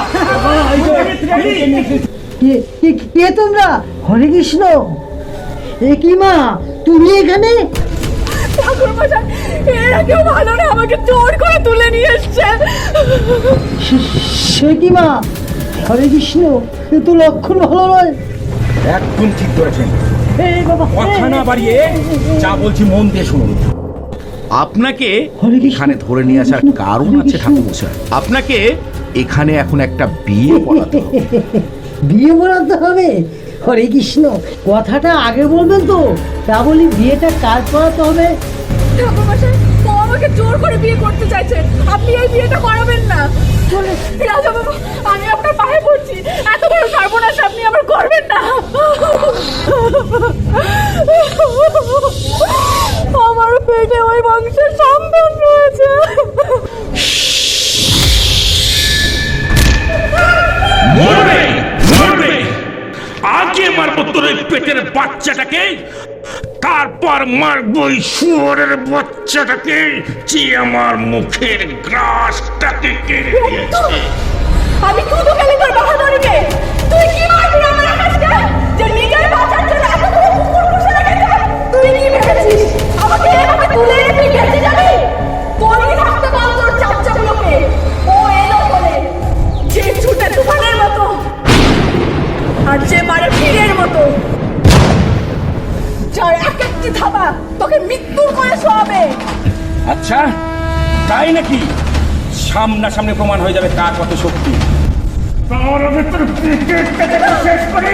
কে তোমরা? হরে কৃষ্ণ, এ কি মা তুমি এখানে? ঠাকুরমশাই, এরা কেউ ভালো না, আমাকে জোর করে তুলে নিয়ে এসছে। সে কি মা? হরে কৃষ্ণ, এ তো লক্ষণ ভালো নয়। একদম ঠিক করেছেন, এই বাবা, কথা না বাড়িয়ে যা বলছি মন দিয়ে শুনুন। আপনাকে এখানে ধরে নিয়ে আসার কারণ আছে ঠাকুরমশাই। আপনাকে এখানে এখন একটা বিয়ে পড়াতে হবে। বিয়ে পড়াতে হবে? হরে কৃষ্ণ, কথাটা আগে বলবেন তো, তা বলি বিয়েটা কাজ করাতে হবে। ঠাকুরমশাই, ও আমাকে জোর করে বিয়ে করতে চাইছে, আপনি এই বিয়েটা করাবেন না। রাজা বাবু, আমি আপনার পায়ে পড়ছি, এত বড় সর্বনাশ আপনি আমার করবেন না। আমার পেটে ওই বংশের সন্তান রয়েছে। মরবে মরবে, আগে মারবো তোর ওই পেটের বাচ্চাটাকে, তারপর মারবো ওই শুয়োরের বাচ্চাটাকে যে আমার মুখের গ্রাসটাকে কেড়ে নিয়েছে। আমি তুই তো গেলি তোর বাহাদুরিকে। তুই কি মারবি আমার আকাশকে, যে নিজের বাঁচার জন্য এত বড় কুকুর পুষে রেখেছে? তুই কি ভেবেছিস আমাকে এভাবে তুলে এনে তুই বেঁচে যাবি? তোরই থাকতে পার তোর চাপচাগুলোকে। ও এলো বলে, যে ছুটে তুফানের মতো আর যে মারে ফিরের মতো, যার এক একটি ধাবা তোকে মৃত্যুর করে শোয়াবে। আচ্ছা তাই নাকি? সামনাসামনি প্রমাণ হয়ে যাবে কার কত শক্তি। তার আগে তোর ক্রিকেটটাকে শেষ করি।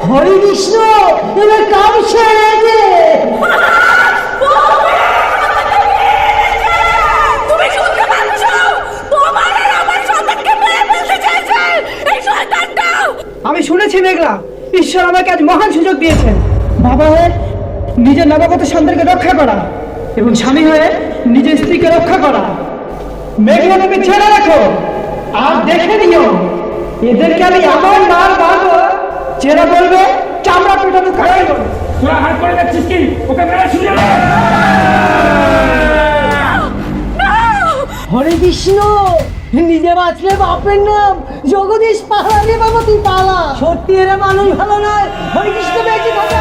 হরে কৃষ্ণ, এবার কাম ছেড়ে দে। তুমি শুনতে পাচ্ছ? তোমার আর আমার সন্তানকে মেরে ফেলতে চাইছে এই শয়তানটা। আমি শুনেছি মেঘলা, ঈশ্বর আমাকে আজ মহান সুযোগ দিয়েছেন। বাবা হয়ে নিজের নবাগত সন্তানকে রক্ষা করা এবং স্বামী হয়ে নিজের স্ত্রীকে রক্ষা করা। মেঘলা তুমি ছেড়ে রাখো আর দেখে নিও, এদেরকে আমি এমন মার মারবো যেটা বলবে চামড়া পেটাতে খাই। তোরা হাত করে যাচ্ছিস কি? ওকে মেরে শুনে না। হরে কৃষ্ণ, নিজে বাঁচলে বাপের নাম, জগদীশ পালা রে বাবা, তুই পালা। সত্যি এরা মানুষ ভালো নয়। হরে কৃষ্ণ, বেঁচে থাকা।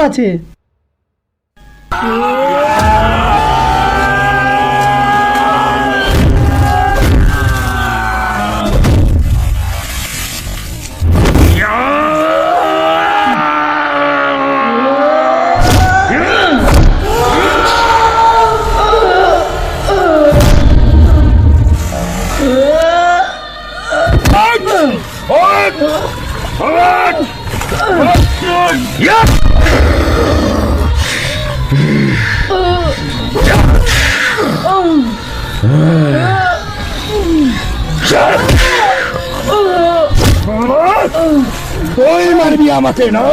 আছে। তুই মারবি আমাকে না?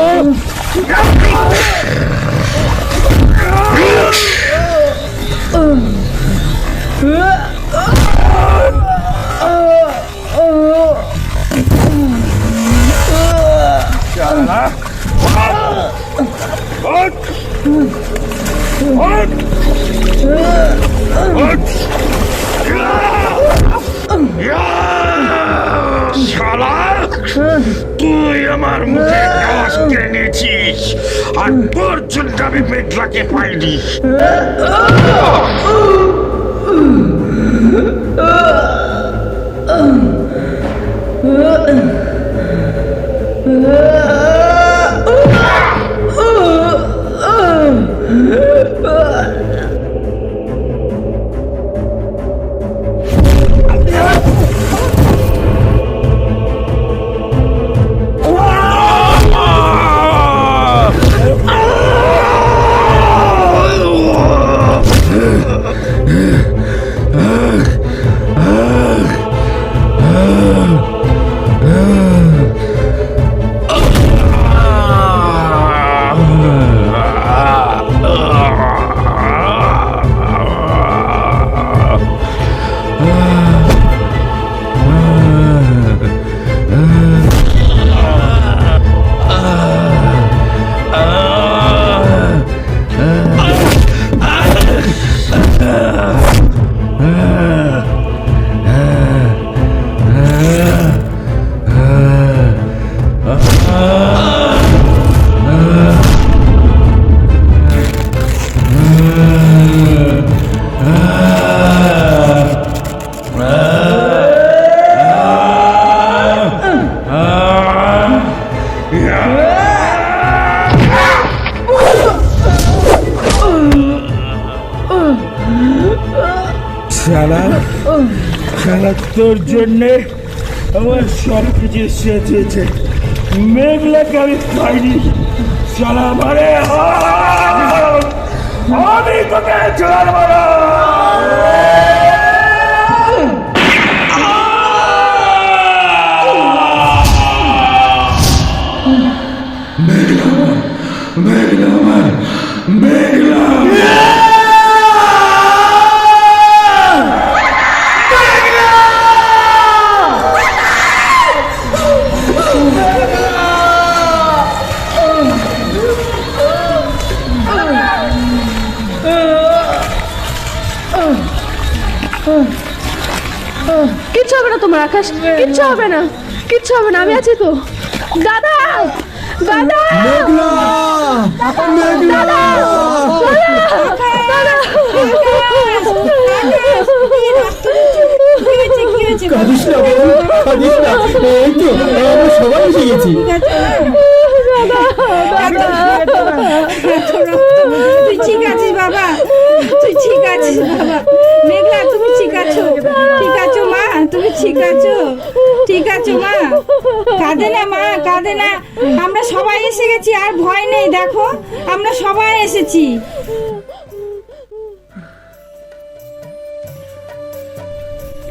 শালা, তুই আমার মুখে গ্যাস টেনেছিস আর তোর জন্য আমি মেঘলাকে পাইনি। শালা শালা, তোর জন্যে আমার সব কিছু শেষ হয়েছে। মেঘলাকে আমি পাইনি। শালা আমারে আমি তোকে ছাড়বো না। মেঘলা আমার মেঘলা কিচ্ছু হবে না তোমার আকাশ, কিচ্ছু হবে না, কিচ্ছু হবে না, আমি আছি তো। দাদা, দাদা, সবাই এসে গেছি। তুই ঠিক আছিস বাবা? তুই ঠিক আছিস বাবা? মেঘলা, তুমি ঠিক আছো? ঠিক আছো মা? তুমি ঠিক আছো? ঠিক আছো মা? কাঁদে না মা, কাঁদে না। আমরা সবাই এসে গেছি, আর ভয় নেই। দেখো, আমরা সবাই এসেছি।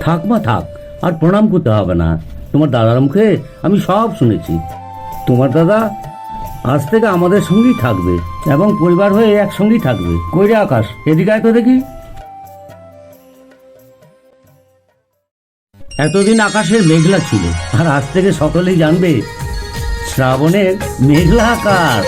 থাক মা থাক, আর প্রণাম করতে হবে না। তোমার দাদার মুখে আমি সব শুনেছি। তোমার দাদা আজ থেকে আমাদের সঙ্গেই থাকবে এবং পরিবার হয়ে একসঙ্গেই থাকবে। কই রে আকাশ, এদিকে আয় তো দেখি। এতদিন আকাশের মেঘলা ছিল, আর আজ থেকে সকলেই জানবে শ্রাবণের মেঘলা আকাশ।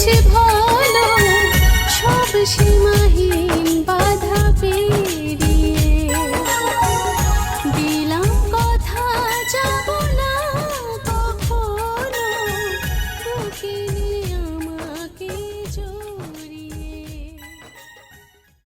হয়েছে ভালো, সব সীমা